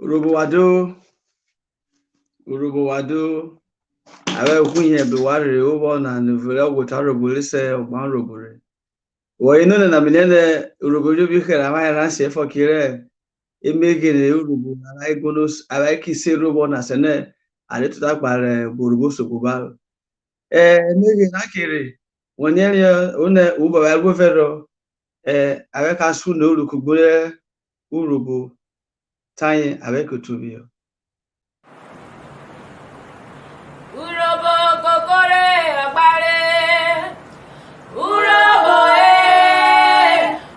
Urhobo Wado, I will win here be worried over and very good terrible say Ogban R'Urhobo. Well, you know, the Naminene Urhobo Bika, I might answer for Kire. It making a Urhobo, I like to say Robo as a net, I need to talk about Urhobo Sokubal. Maybe Nakiri, when you're on the Uber Algovero, I like us who know Lukubure Urhobo, Tiny, I like to be. Urhobo kokore agbare Urhobo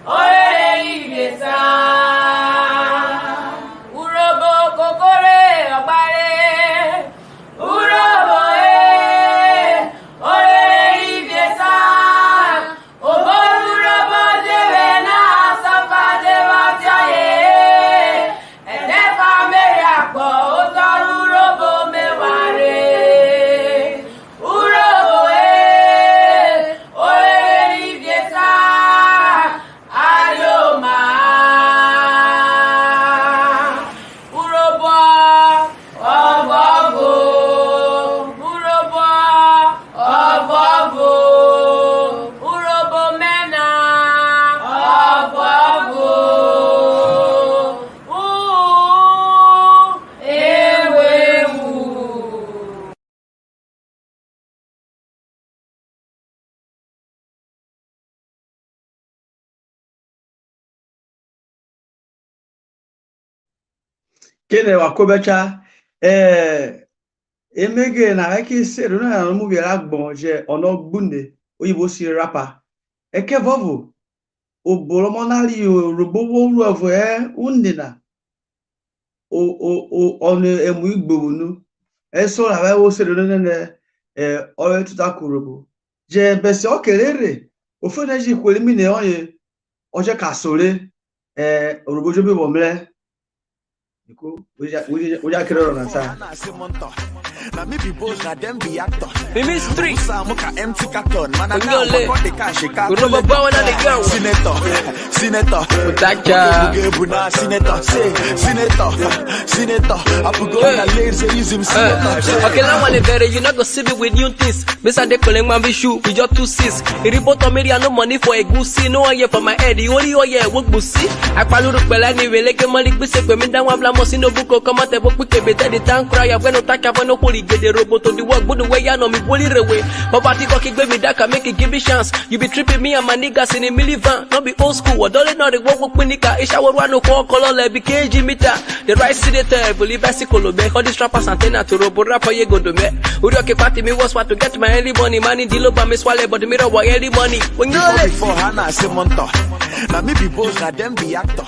ore ibesa Urhobo kokore agbare Urhobo ore ibesa Oboru Urhobo dewe na safa dewa tiaye Edefa mere akpo otoru Urhobo meware Kene wakobecha emege na eke seru na mu biara gbon je ono gbunde oyibo si rapa eke vovo obolomonali Urhobo R'Urhobo unina o onu emu igbonu eso la we o seru ne ore tuta Urhobo je bese okelere ofene ji kweli mi ne oye oje kasore Urhobo jobe bomle we just kero na sa na me be boss na them be actor Mimi street muka empty carton man I Onyole. got the cash Urhobo bow na the girl senator Ota Cha. Buna senator apugo na ladies use him senator Okay, now one very you not go see me with new things. Miss I dey calling man be shoe with your 2 6. Report on me no money for a goosey. No one here for my head. The only one here work bussy. I palu pela ni wele ke money be se pe me dan wa blamo si no buko come out e book we be the tank cry ya when Ota Cha no holy get the robot to the work but the way ya no me holy rewe. Poverty go kick me that can make it give me chance. You be tripping me and my niggas in a millivan. No be old school. What don't know the work with nika. Isha wa no call color le be kg meter. The right senator believe bicycle be all these rappers antenna to robo rapper ye go do me. Uri okay party me was what to get my early money. Money deal up me swallow but the mirror wa early money. When you before Hannah Simonto na me be boss na them be actor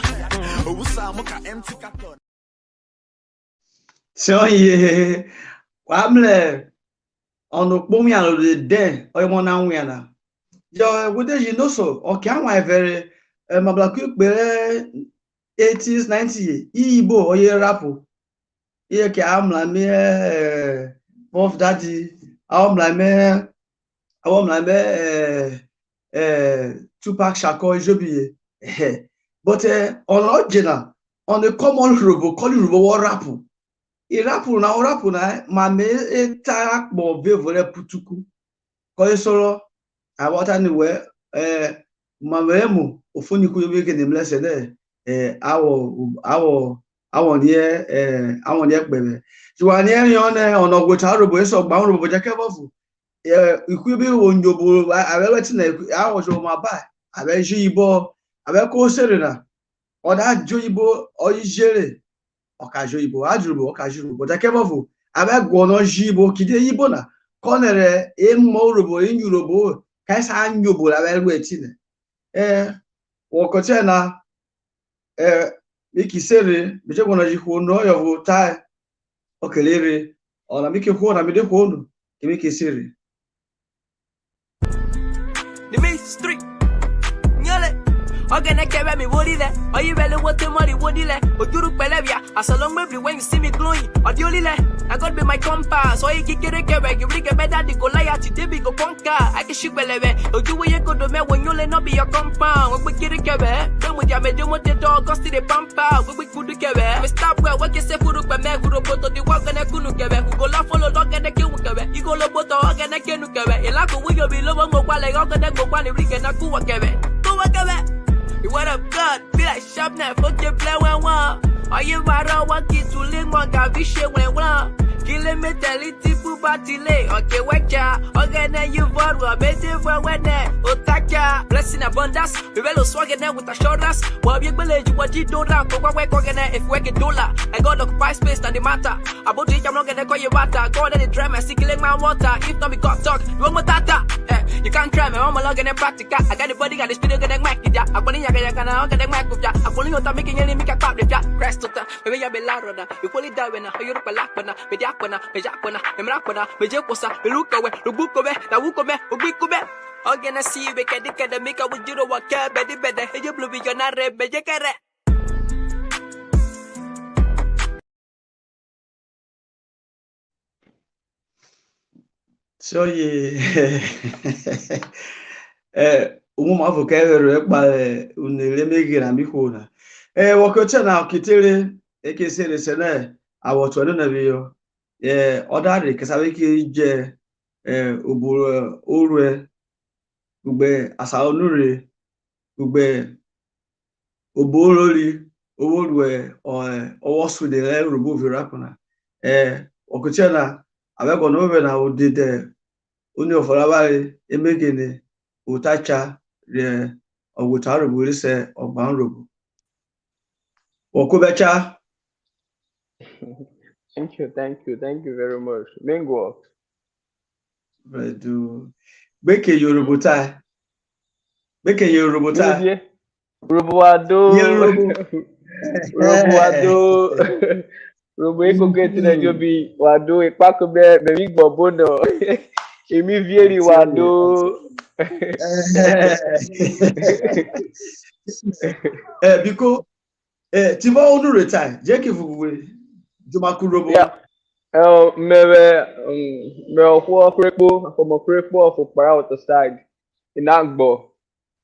owusa muka empty carton so ye wamle ono pomi alo de den oyemo na nwiana yo we dey no so okay anwa very mablaku pe 80s 90s Igbo oye rapu ye ke amla me Puff Daddy amla me Tupac Shakur Jobiye but on original on the common Urhobo call Urhobo rapu rapu na ma me eta bo vevore putuku ko isoro awota ni we ma wemu ofuni ku yobe ke nemlese de awon ye pebe tiwa ni eyan ona Ota Urhobo eso gba Urhobo je kebofu iku bi onjobo awewe ti na awon so ma ba abe jibo abe ko sere na oda joyibo oyijere okajo ibo ajurubo okajo but akebofu abe gwono jibo kide yibo na konere emo Urhobo Urhobo kaisa anyobo la be etine wokote na miki sere meje gwono jiho no yo ta okelere ona miki ho na mede ho no miki sere the street Nyole Ogene kebe me wodile. Are you really what the money wodile? Oduru pelevia. As a long maybe when you see me glowing. Odiolile. I got be my compass. So you get kebe. You really get better the Goliath. Today we go conquer. I can shoot beleve. Oju we go do me when you let not be your compound. We get kebe. Then with your medium with the dog. Go see the pampa. We could kebe. We stop where we can say Urhobo me. Urhobo to the walk and I couldn't kebe. Who go la follow dog and I kill kebe. You go lobo to hog and I can't kebe. You like we go be low and go like hog and I go one and I go kebe. Go kebe. You what up God? Be like sharp now. Fuck your play when one. Are you mad? What kid to link my gavish when one? Killing me tell it to batile. Okay, wecha. Okay, now you vote. We're better for when Ota Cha. Blessing abundance. We will swag now with assurance. Well, you believe what you do now. Go work again if we get dollar. I got occupy space and the matter. About it, I'm not gonna call you water. Go on the drum and see killing my water. If not, we got talk. You want more data? You can't try me. I'm a log and a practical. I got the body, got the spirit, get a mic with ya. I'm pulling ya, get a mic with ya. I'm pulling out, making any make a pop with ya. Crest to the maybe I be louder. You pull it down when you're a lapana. With ya. Mejakwana, Emrakwana, Mejaposa, Lukawe, Lubukobe, Nawukome, Ubikobe. Ogana see you make a dick and make a with you what care, Betty better, you blew your nare, Bejacare. So ye uma vocabulary by unlemegi na mikona. Wakocha na kitere ekesere sene awotwo na biyo. Other kasabe ki je oburo orue ugbe asaonure ugbe oboroli oworue owosu de Urhobo virakuna okoche na abego no be na odide oni oforabare emegene Ota Cha re ogwuta Urhobo rise Ogban R'Urhobo okobecha. Thank you very much. Mingo. Do beke Urhobo tai. Beke Urhobo tai. Urhobo Wado. Urhobo eko geti na jobi Wado ipako be mi gbobo no. Emi vieri Wado. Because Tivo onu retire. Jeke fuwe. Urhobo. Yeah. Me okwo krepo from krepo for para water side. Inagbo.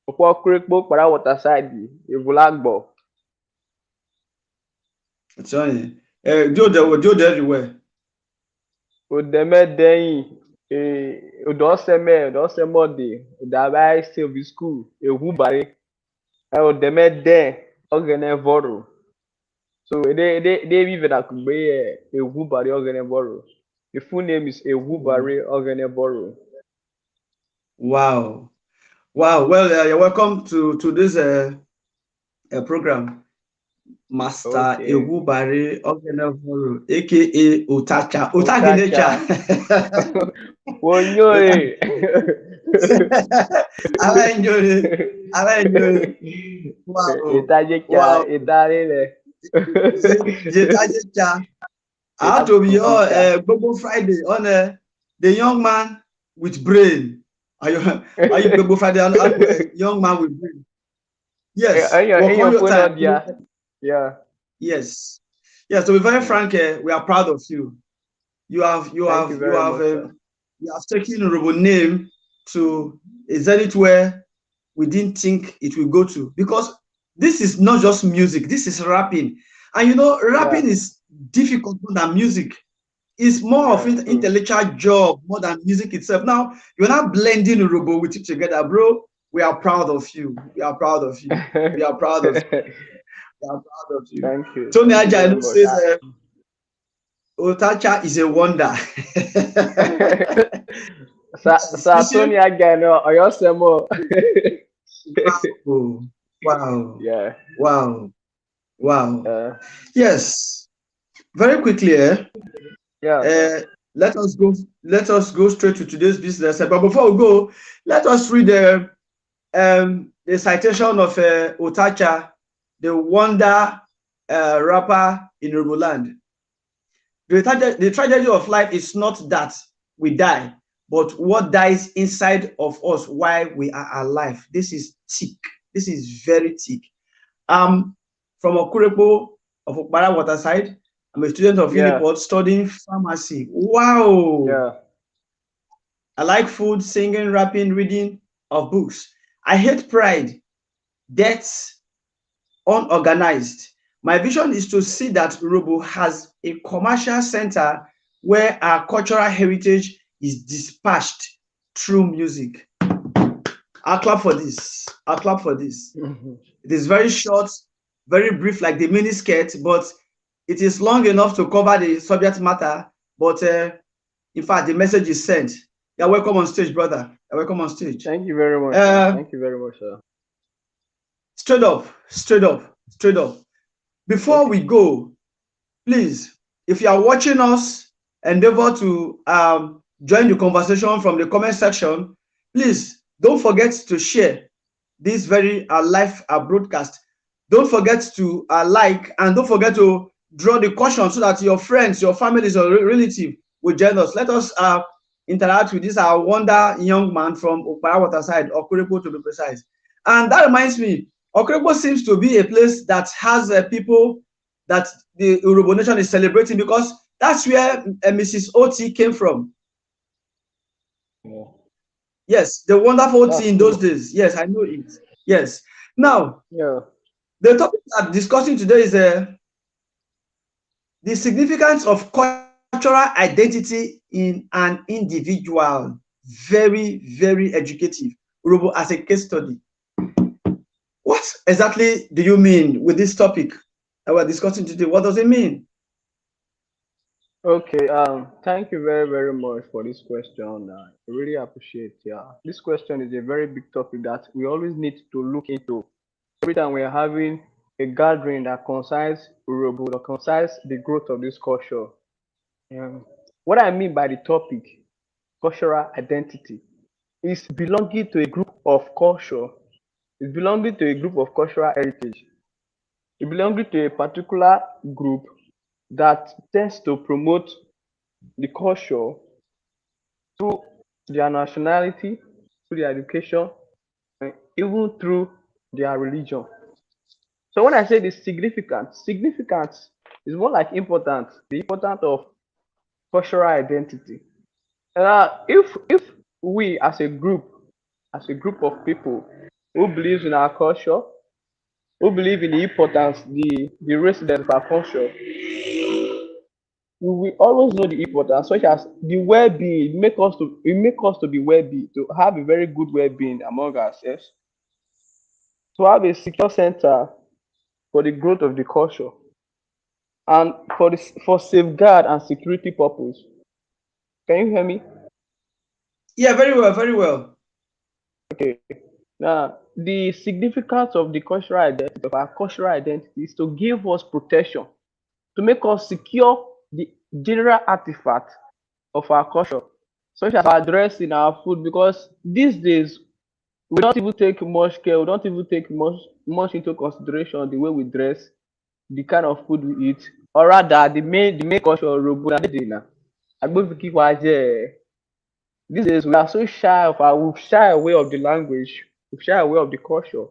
Okwo krepo para water side. Evulagbo. Sorry. Joe everywhere. Odeme deyin. Odoseme de. Odabai still school. Ehubare. Odeme den. Ogene voro. So they even could be Urhobo R'Urhobo. The full name is Urhobo R'Urhobo. Wow. Well, you're welcome to this program, Master Urhobo R'Urhobo, aka Ota Cha. Ota Cha. Wonyoe. I enjoy it. Wow. Out of your Global Friday on the young man with brain. Are you Global Friday on young man with brain? Yes. Yeah. Yes. To be very frank, we are proud of you. You have taken Urhobo name to a zenith where we didn't think it will go to, because this is not just music, this is rapping. And rapping is difficult more than music. It's more of an intellectual job more than music itself. Now, you're not blending Urhobo with it together, bro. We are proud of you. We are proud of you. Thank you. Tony Ajay says, Ota Cha is a wonder. Tony Ajay, no, Oyosemo. Wow. Yeah. Wow. Yes. Very quickly, let us go straight to today's business. But before we go, let us read the citation of Ota Cha, the wonder rapper in Urhobo land. The tragedy of life is not that we die, but what dies inside of us while we are alive. This is thick. This is very thick. I'm from Urhobo of Ogban Water side. I'm a student of Yeah. Uniport studying pharmacy. Wow. Yeah. I like food, singing, rapping, reading of books. I hate pride, debts, unorganized. My vision is to see that Urhobo has a commercial center where our cultural heritage is dispatched through music. I'll clap for this. I'll clap for this. It is very short, very brief, like the mini skirt, but it is long enough to cover the subject matter. But in fact, the message is sent. You're welcome on stage, brother. You're welcome on stage. Thank you very much. Thank you very much, sir. Straight up, straight up, straight up. Before we go, please, if you are watching us, endeavor to join the conversation from the comment section. Please don't forget to share this very live broadcast. Don't forget to like, and don't forget to draw the caution so that your friends, your families, or relative will join us. Let us interact with this wonder young man from Ogban Water side, Urhobo to be precise. And that reminds me, Urhobo seems to be a place that has people that the Urhobo nation is celebrating, because that's where Mrs. Oti came from. Yeah. Yes, the wonderful That's tea in those days. Yes, I know it. Yes. Now, Yeah. the topic I'm discussing today is the significance of cultural identity in an individual. Very, very educative. Urhobo as a case study. What exactly do you mean with this topic that we're discussing today? What does it mean? Okay. Thank you very, very much for this question. I really appreciate. Yeah. This question is a very big topic that we always need to look into every time we are having a gathering that concerns Urhobo or concerns the growth of this culture. What I mean by the topic, cultural identity, is belonging to a group of culture. It's belonging to a group of cultural heritage. It belonging to a particular group that tends to promote the culture through their nationality, through their education, and even through their religion. So when I say the significance is more like important, the importance of cultural identity. If we as a group of people who believes in our culture, who believe in the importance, the residents of our culture, we will always know the importance, such as the well-being. It make us to be well-being, to have a very good well-being among ourselves, to have a secure center for the growth of the culture, and for safeguard and security purpose. Can you hear me? Yeah, very well, very well. Okay. Now, the significance of the cultural identity, of our cultural identity, is to give us protection, to make us secure the general artifact of our culture, such as our dressing, our food, because these days we don't even take much care, we don't even take much into consideration the way we dress, the kind of food we eat, or rather the main culture of Urhobo now. These days we are so shy we shy away of the language, we shy away of the culture.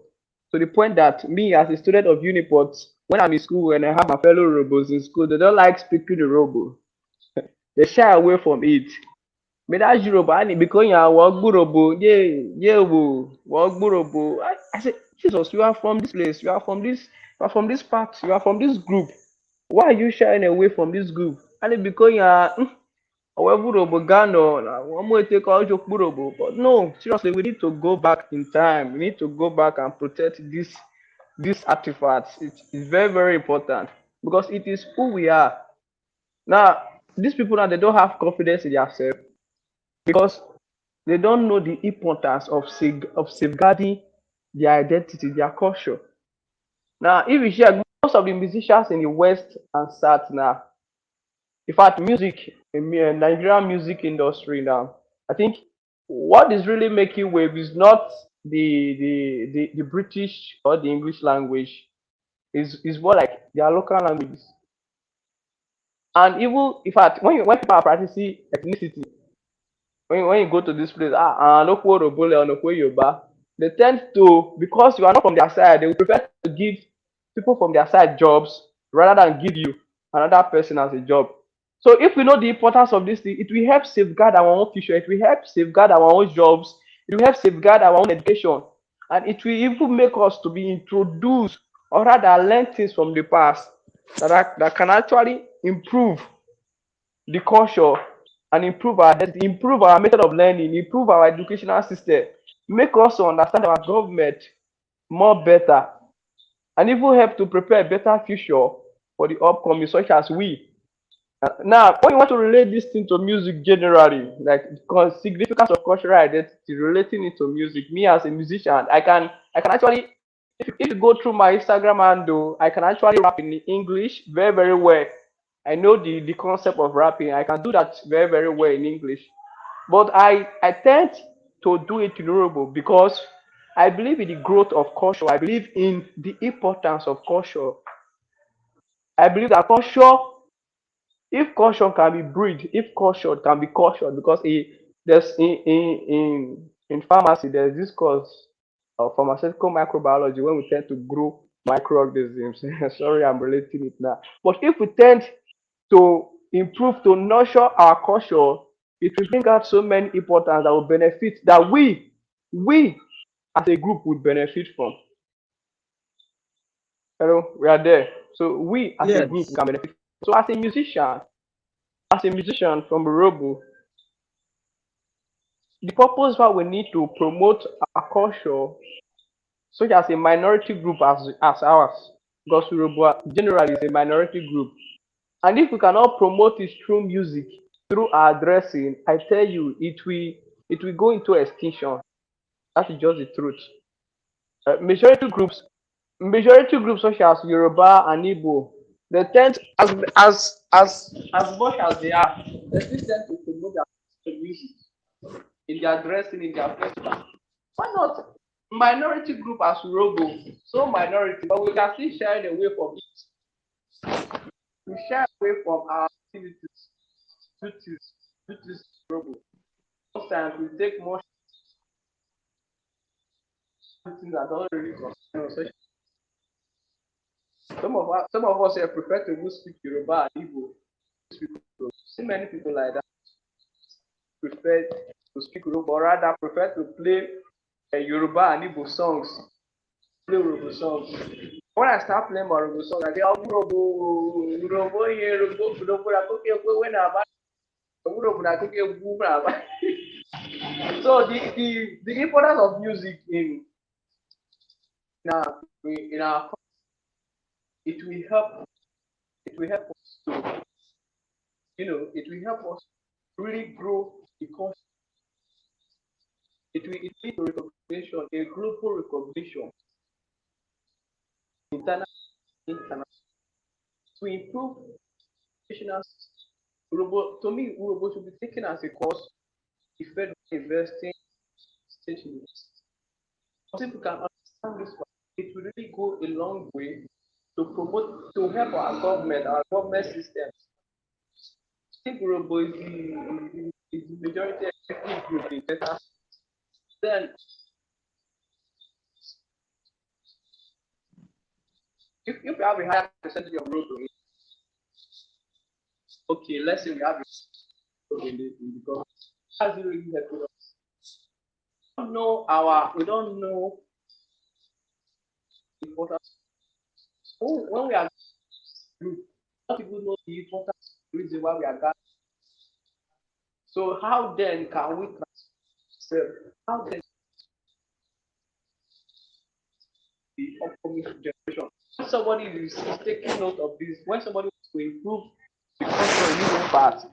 To the point that me as a student of Uniport, when I'm in school and I have my fellow Urhobos in school, they don't like speaking Urhobo. They shy away from it. But that's Yoruba, and because you are Urhobo, yeah, Urhobo. I said, Jesus, you are from this place, you are from this part, you are from this group. Why are you shying away from this group? And because you are Urhobo Gano, one more take out your Urhobo. But no, seriously, we need to go back in time. We need to go back and protect these artifacts. It's very, very important because it is who we are. Now, these people now they don't have confidence in themselves because they don't know the importance of safeguarding their identity, their culture. Now, if you check most of the musicians in the West and South now, in fact, Nigerian music industry now, I think what is really making wave is not the British or the English language, is more like their local languages. And even in fact, when people are practicing ethnicity, when you go to this place, Anokwo Urhobo, Anokwo Yoruba, They tend to, because you are not from their side, they will prefer to give people from their side jobs rather than give you another person as a job. So if we know the importance of this thing, it will help safeguard our own future. It will help safeguard our own jobs. It will help safeguard our own education, and it will even make us to be introduced or rather learn things from the past that can actually improve the culture and improve our method of learning, improve our educational system, make us understand our government more better, and even help to prepare a better future for the upcoming, such as we. Now, when you want to relate this thing to music generally, like the significance of cultural identity, relating it to music, me as a musician, I can actually, if you go through my Instagram handle, I can actually rap in English very, very well. I know the concept of rapping. I can do that very, very well in English. But I tend to do it in Urhobo because I believe in the growth of culture. I believe in the importance of culture. I believe that culture, if culture can be breed, if culture can be cultured, because there's in pharmacy there's this course of pharmaceutical microbiology when we tend to grow microorganisms. Sorry, I'm relating it now. But if we tend to improve, to nurture our culture, it will bring out so many importance that will benefit, that we as a group would benefit from. Hello, we are there. So we as a group Yes. can benefit. So as a musician from Urhobo, the purpose why we need to promote our culture, such as a minority group as ours, because Urhobo generally is a minority group. And if we cannot promote it through music, through our dressing, I tell you, it will go into extinction. That is just the truth. Uh, majority groups, majority groups such as Yoruba and Igbo, they tend, as much as they are, they still tend to promote their music in their dressing, in their festival. Why not minority group as Urhobo? So minority, but we can still shy away from it. We shy away from our activities, duties, duties Urhobo. Sometimes we take more things that don't really concern us. Some of us here prefer to go speak Yoruba and Igbo. See many people like that prefer to speak Yoruba, or rather prefer to play Yoruba and Igbo songs, play Yoruba songs. When I start playing my Yoruba song, I say, "Oh, Urhobo, Urhobo, here, Urhobo, Urhobo, I cook it when I'm back. Urhobo, I cook it when I'm back." So the importance of music in our it will help us to, it will help us really grow, because it lead to recognition, a global recognition, international, international, to improve educational system. To me, Urhobo should be taken as a course if fed investing state university. Because if we can understand this one, it will really go a long way to promote, to help our government systems. I think Urhobo is the majority ethnic group in Texas. Then, if we have a higher percentage of Urhobo, okay, let's say we have a in the government, that's really helpful us. We don't know the importance. When we are group, not even know the importance, reason why we are gathered. So how then can we transfer? How then the upcoming generation? When somebody is taking note of this, when somebody wants to improve the culture in this part,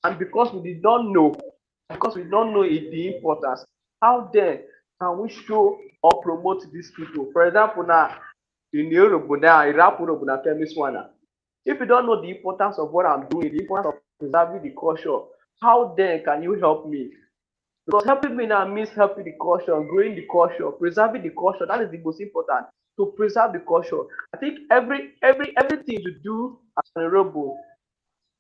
and because we don't know the importance, how then can we show or promote these people? For example, now in Urhobo now, in Urhobo now, tell me this one now. If you don't know the importance of what I'm doing, the importance of preserving the culture, how then can you help me? Because helping me now means helping the culture, growing the culture, preserving the culture. That is the most important. To preserve the culture. I think everything you do as a Urhobo,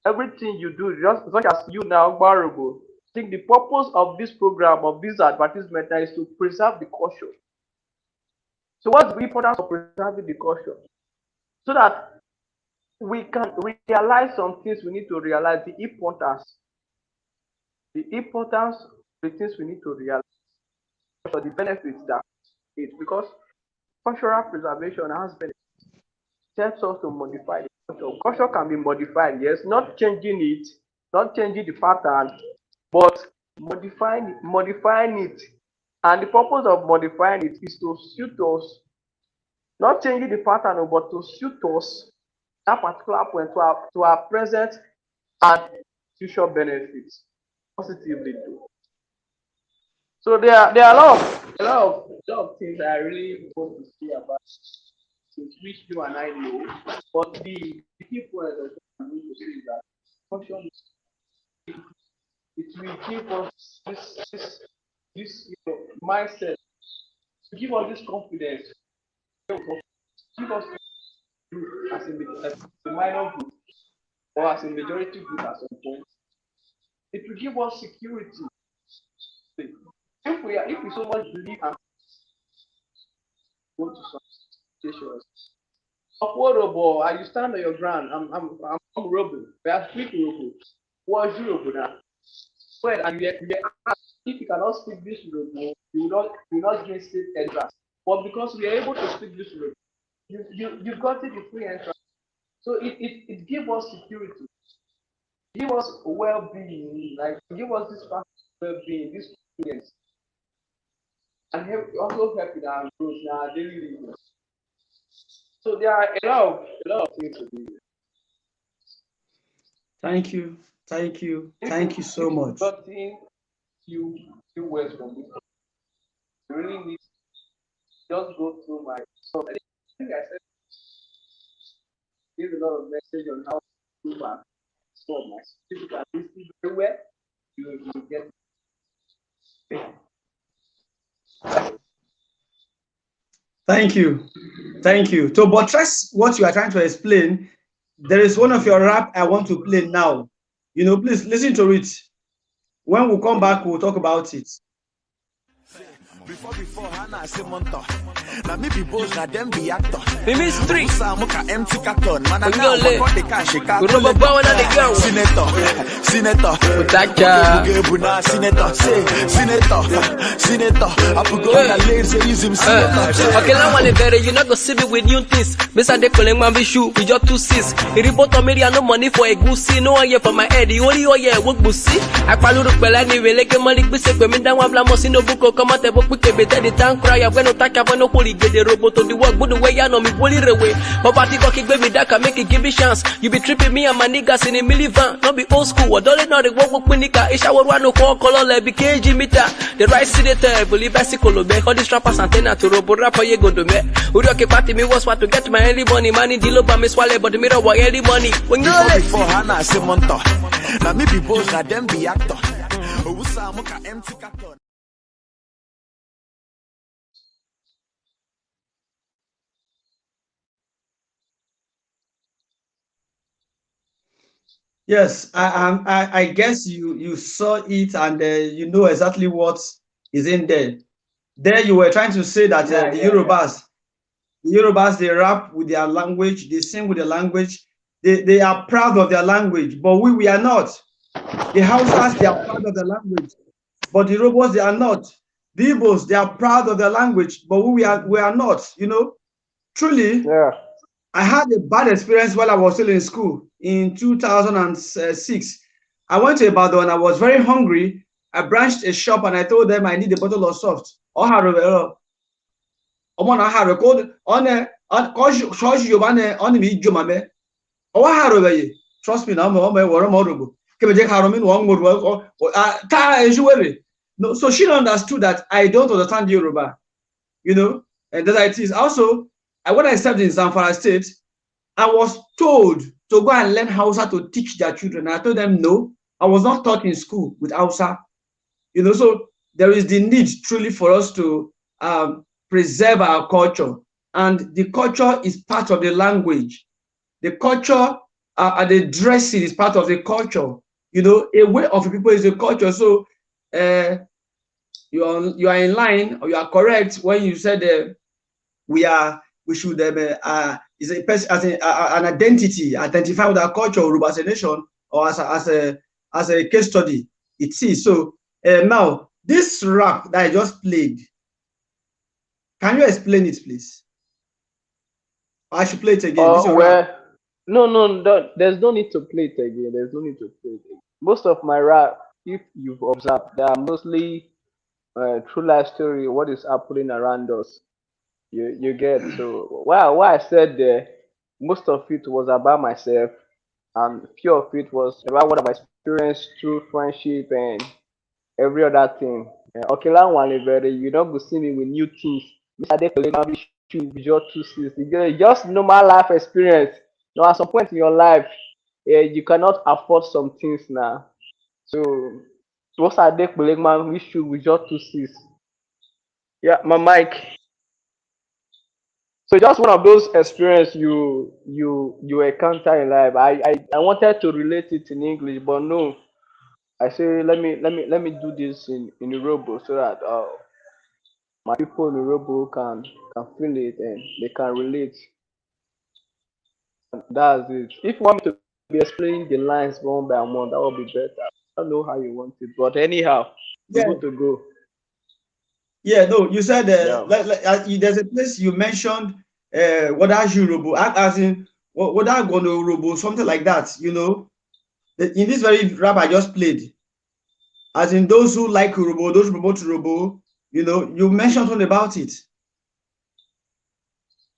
everything you do, just such as you now, Ogban R'Urhobo. I think the purpose of this program, of this advertisement, is to preserve the culture. So what's the importance of preserving the culture? So that we can realize some things we need to realize, the importance of the things we need to realize, for the benefits that it, because cultural preservation has benefits. It helps us to modify the culture. Culture can be modified, yes, not changing it, not changing the pattern, but modifying it. And the purpose of modifying it is to suit us, not changing the pattern, but to suit us that particular point to our present and future benefits positively too. So there are a lot of things I really want to say about things which you and I know, but the key point that I need to say is that function, it will give us this mindset, to give us this confidence, give us as a minor group or as a majority group at some point. It will give us security. If we so much believe and go to some situations. Affordable, and you stand on your ground. I'm Urhobo. We are speak Urhobo. What is Urhobo now? Well, and we asked, if you cannot speak this Urhobo, you will not gain state entrance. But because we are able to speak this Urhobo, you got it the free entrance. So it gives us security, give us well-being, like give us this well-being, this experience, and also help with our growth in our daily living. So there are a lot of things to do. Thank you so much. Gotten few words from this, you really need to just go through my. So I think I said give a lot of message on how to do back. So my if you can listen very well, you will get. Thank you. To buttress what you are trying to explain, there is one of your rap I want to play now. Please listen to it. When we come back, we'll talk about it. Before Hannah Simonto. Now me be boss, now them be actor. Me miss three. Muka empty carton. Man, I Go know what they cash. Urhobo bow and the girl. Senator. Ota Cha. Senator. I put go and lazy use him senator. Okay, now one day you not go see me with new things. Miss and they calling my shoe with your 2 6. Urhobo Land no money for a goosey. No one here for my head. The only one here work bussy. I call you Bella anyway. Like a money be sick. Me down one blamos in the book. Come out the book. The town cry, I'm going to talk about no holy get the robot to the work, but the way I know me bully away. Papa Tiko baby that can make it give me chance. You be tripping me and my niggas in a millivan. Not be old school, or don't know the work with Punika. Ish I would run no call color, be KG meter. The right senator, believe bicycle, be all these rappers antenna to Urhobo rapper, you go to me. Uroke party me was what to get my early money. Money, the low by me swallow, but the mirror was early money. When you before Hannah Simonto. Now me be boss, now them be actor. Muka empty carton. Yes, I guess you saw it and you know exactly what is in there. There you were trying to say that the Yorubas, they rap with their language, they sing with their language, they are proud of their language, but we are not. The Hausas, they are proud of their language, but the Urhobos, they are not. The Igbos, they are proud of their language, but we are not. Truly. Yeah. I had a bad experience while I was still in school in 2006. I went to Ibadan. I was very hungry. I branched a shop and I told them I need a bottle of soft. Trust me now. So she understood that I don't understand Yoruba, and that it is also. When I served in Zamfara State, I was told to go and learn Hausa to teach their children. I told them no, I was not taught in school with Hausa. So there is the need truly for us to preserve our culture. And the culture is part of the language. The culture and the dressing is part of the culture. A way of people is the culture. So you are in line, or you are correct when you said we should is a person as an identity, identify with our culture, Yoruba as a nation, or as a case study. It is so. Now this rap that I just played, can you explain it, please? I should play it again. This is a rap. No, there's no need to play it again. There's no need to play it again. Most of my rap, if you've observed, they are mostly true life story, what is happening around us. You get. So why I said most of it was about myself, and few of it was about what I've experienced through friendship and every other thing. Okay, that one is very. You don't go see me with new things. Mr. Adekunle be shoot with just 2 6. Just normal life experience. Now, at some point in your life, you cannot afford some things now. So, what's Adekunle man we shoot with just 2 6. Yeah, my mic. So just one of those experience you encounter in life. I wanted to relate it in English, but no. I say let me do this in Urhobo so that my people in Urhobo can feel it and they can relate. And that's it. If you want me to be explaining the lines one by one, that would be better. I don't know how you want it, but anyhow, we're Yeah, good to go. yeah. No, you said Yeah. there's a place you mentioned. What are Yoruba? As in what are going to Yoruba? Something like that. You know, in this very rap I just played, as in those who like Urhobo, those who promote Urhobo, you know, you mentioned something about it.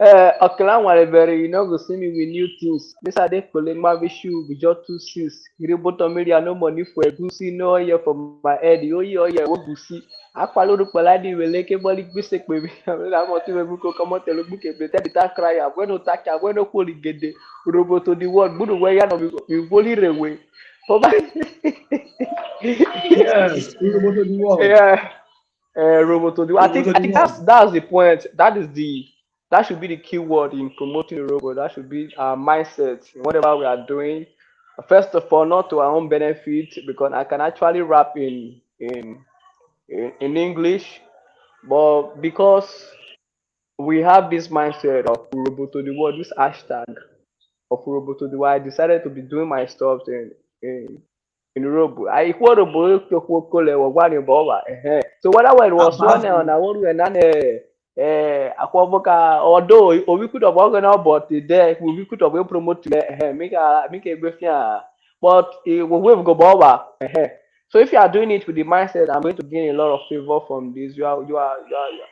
Okelanwalebere, you know, go see me with new things. This are the Kolema issue with just 2 6. Urhobo media no money for a goosey, no year for my head. Oh, yeah, what goosey. Aqualo do Paladi will like a body bisek baby. I'm not even going to come out and look at the cry. I'm going to attack. I'm going to call it get the Urhobo to the world. Good way, you fully away. Yes, Urhobo to the world. Yeah. Urhobo to the. I Urhobo think to I the think world. that's the point. That should be the key word in promoting Urhobo. That should be our mindset in whatever we are doing. First of all, not to our own benefit, because I can actually rap in English, but because we have this mindset of Urhobo to the world, this hashtag of Urhobo to the world, I decided to be doing my stuff in Urhobo. I Urhobo so whether it was one on Powerful. our own and Aquavoka, although we could have organized but there we could have promote make a good, but we will go over. So if you are doing it with the mindset, I'm going to gain a lot of favor from this. You are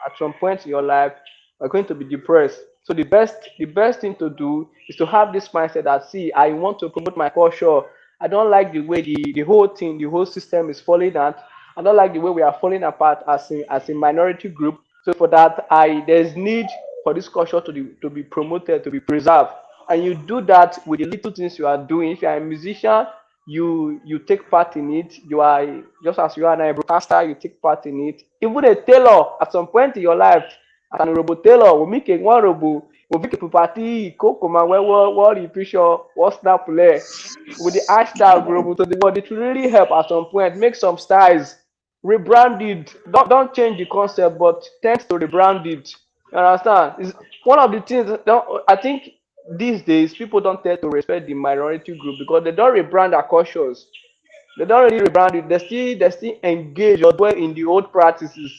at some point in your life are going to be depressed. So the best thing to do is to have this mindset that see, I want to promote my culture. I don't like the way the whole thing, the whole system is falling out. I don't like the way we are falling apart as a minority group. So for that, there's need for this culture to be promoted, to be preserved. And you do that with the little things you are doing. If you are a musician, you take part in it. You are just as you are now a broadcaster, you take part in it. Even a tailor at some point in your life, as an Urhobo tailor, we make a one robo, we make a property, coco man, what the picture, what snap play with the hashtag Urhobo to the world. It will really help at some point. Make some styles, rebrand it. Don't change the concept, but tend to rebrand it. You understand? It's one of the things. I think these days people don't tend to respect the minority group because they don't rebrand their cultures. They don't really rebrand it. They still engage or dwell in the old practices.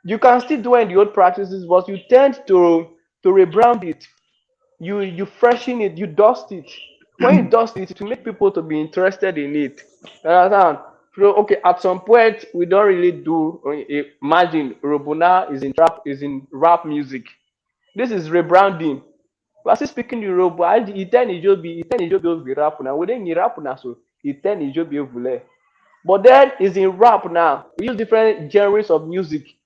You can still dwell in the old practices, but you tend to rebrand it. You freshen it, you dust it. When you dust it, it will make people to be interested in it. You understand? So okay, at some point we don't really do. Imagine Robuna is in rap music. This is rebranding. We are still speaking Yoruba. Iten Ijobi will be rap now. We didn't rap now, so Iten Ijobi will. But then it's in rap now. We use different genres of music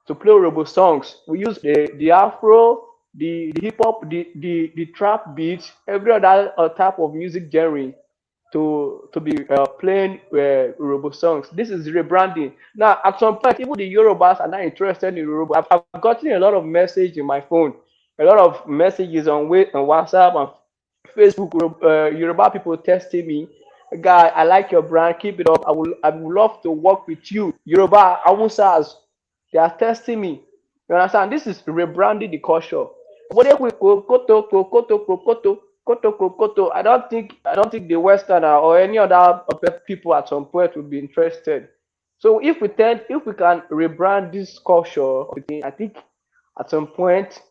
to play Urhobo songs. We use the Afro, the hip hop, the trap beat, every other type of music genre to be playing Urhobo songs. This is rebranding. Now, at some point, even the Yorubas are not interested in Urhobo. I've gotten a lot of message in my phone, a lot of messages on WhatsApp and Facebook. Yoruba people testing me. Guy, I like your brand. Keep it up. I would love to work with you. Yoruba, Awusas, they are testing me. You understand? This is rebranding the culture. Koto. I don't think the Westerner or any other people at some point will be interested. So if we can rebrand this culture, I think at some point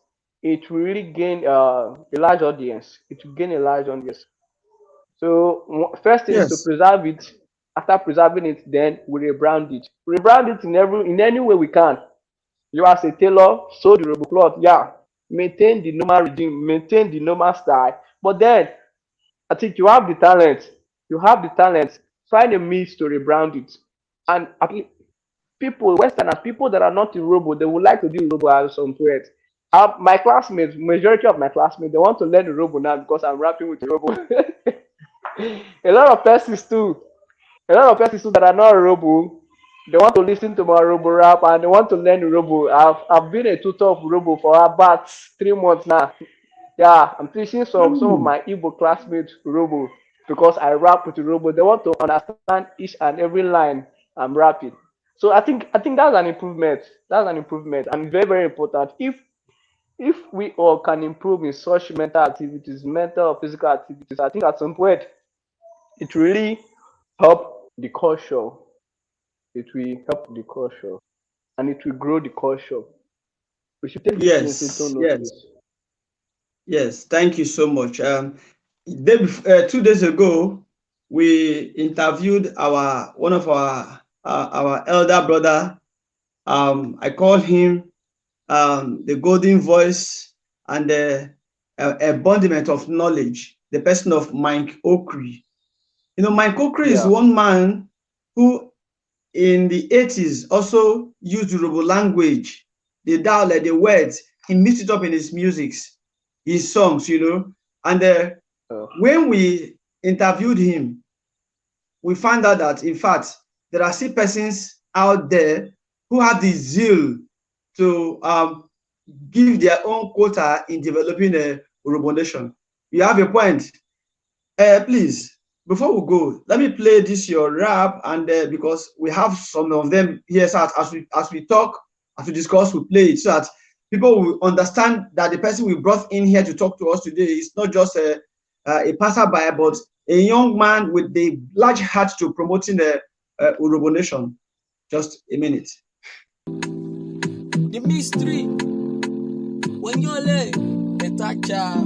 it will really gain a large audience. It will gain a large audience. So first thing is to Yes. preserve it. After preserving it, then we rebrand it. Rebrand it in any way we can. You as a tailor, sew the Urhobo cloth, yeah. Maintain the normal regime, maintain the normal style. But then I think you have the talent. You have the talent. Find a means to rebrand it. And at least people, Westerners, people that are not in Robo, they would like to do Robo at some point. My classmates, majority of my classmates, they want to learn Robo now because I'm rapping with Robo. A lot of persons too. A lot of persons too that are not Robo, they want to listen to my Robo rap and they want to learn Robo. I've been a tutor of Robo for about 3 months now. Yeah, I'm teaching some of Mm. my Igbo classmates Robo because I rap with Robo. They want to understand each and every line I'm rapping. So I think that's an improvement. That's an improvement and very very important. If we all can improve in such mental activities, mental or physical activities, I think at some point it really help the culture. It will help the culture and it will grow the culture. We should take these things into Yes. Yes. notice. Yes. Thank you so much. 2 days ago, we interviewed our one of our elder brother. I call him the golden voice and the embodiment of knowledge, the person of Mike Okri. Mike Okri is Yeah. one man who in the 80s also used Urhobo language, the dialect, the words. He mixed it up in his musics, his songs. And Uh, when we interviewed him, we found out that, in fact, there are still persons out there who have the zeal to give their own quota in developing a Urhobo nation. You have a point. Please, before we go, let me play this your rap, and because we have some of them here, so as we talk, as we discuss, we play it so that people will understand that the person we brought in here to talk to us today is not just a passerby, but a young man with the large heart to promoting the Urhobo nation. Just a minute. The mystery, when you're late, Etacha.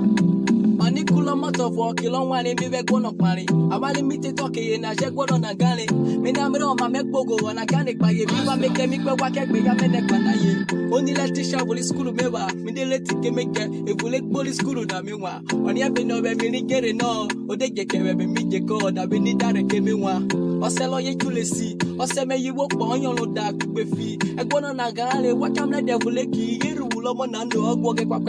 Manicula motor for kilo one in Bive Gono Pari. I want to meet the talkie in a Jaguar on a galley. Minamiro, my Mekbogo, and a Ganic by a Viva make a Miko Waka by a Menekanaye. Only let the shovel school meva, Middle make if we let bully school Damiwa. On your been over mini getting no, or they get a media code that we need that a Kemiwa. Or sell all your tulisi, or sell me you walk on your dark with fee. I go on a galley, what I'm like devil, Ulomando, walk a quack.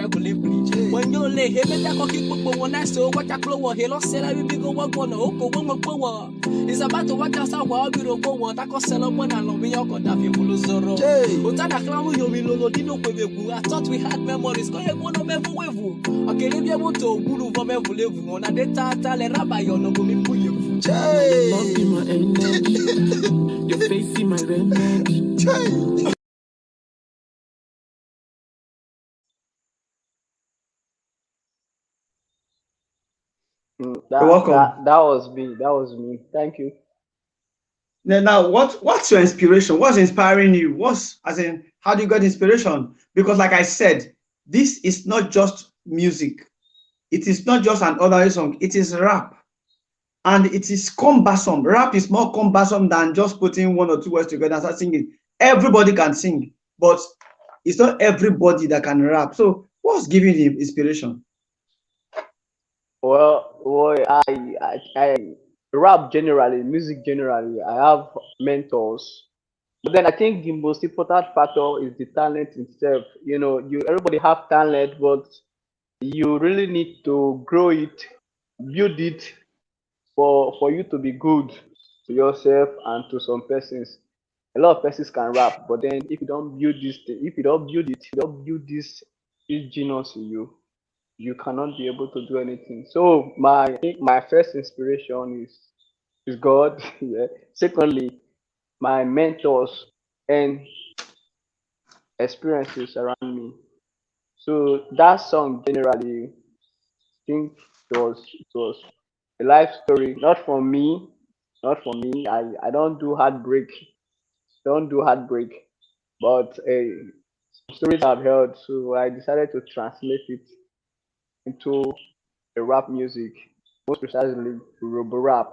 When you lay him at the but when I saw what I blow, he lost said I will be going on Oko Woman. It's about to watch us out while we don't go on. I could sell up when I love me. I got that people Zoro. Utana Clown, you will Dino Pebu. I thought we had memories. Go ahead, one of every wave. Okay, if you want to Guru from every level, on a data, Rabbi, or no going to you. Love in my energy, your face in my remedy. That You're welcome. that that was me. That was me. Thank you. Now, what's your inspiration? What's inspiring you? How do you get inspiration? Because, like I said, this is not just music. It is not just an ordinary song. It is rap, and it is cumbersome. Rap is more cumbersome than just putting one or two words together and start singing. Everybody can sing, but it's not everybody that can rap. So, what's giving him inspiration? Well, boy, I rap generally, music generally. I have mentors, but then I think the most important factor is the talent itself. You everybody have talent, but you really need to grow it, build it for you to be good to yourself and to some persons. A lot of persons can rap, but then if you don't build this thing, if you don't build it, if you don't build this genius in you, you cannot be able to do anything. So I think my first inspiration is God. Yeah. Secondly, my mentors, and experiences around me. So that song generally, I think it was a life story, not for me, not for me. I don't do heartbreak, don't do heartbreak, but stories I've heard. So I decided to translate it into a rap music, most precisely Urhobo rap.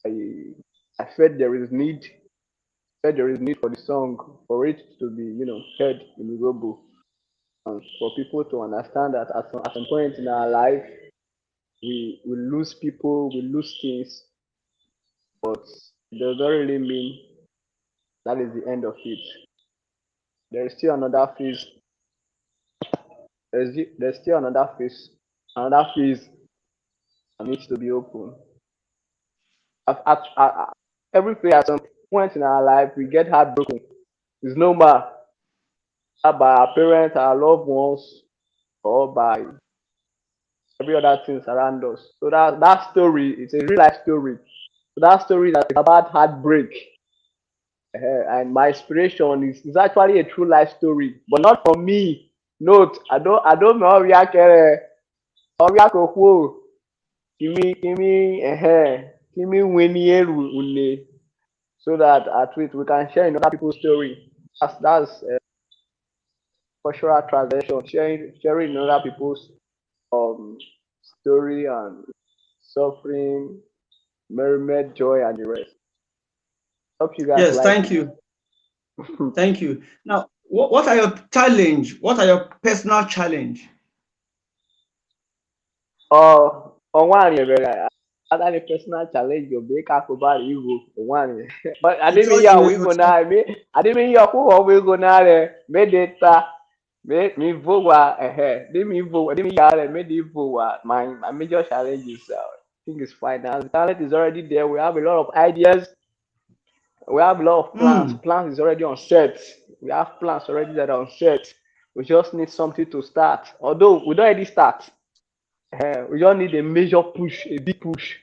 I I felt there is need for the song for it to be heard in Urhobo, and for people to understand that at some point in our life we lose people, we lose things, but it does not really mean that is the end of it. There is still another phase. There's still another phase that needs to be open. Every phase at some point in our life we get heartbroken. It's normal, by our parents, our loved ones, or by every other things around us. So that story is a real life story. So that story that is about heartbreak. And my inspiration is actually a true life story, but not for me. Note, I don't know how we are kimi weni eru une, so that at least we can share in other people's story. That's cultural translation, sharing in other people's um story and suffering, merriment, joy, and the rest. Hope you guys Yes, like thank it. you. Thank you. Now, what are your challenge? What are your personal challenge? One other personal challenge you make Ogban R'Urhobo one. But I didn't Because hear we you go now. I didn't hear who we go now. Me data me vote I didn't hear me the vote. My major challenge is I think it's finance. The talent is already there. We have a lot of ideas. We have a lot of plans. mm, Plans is already on set. We have plans already that are on set. We just need something to start. Although we don't already start. We just need a major push, a big push.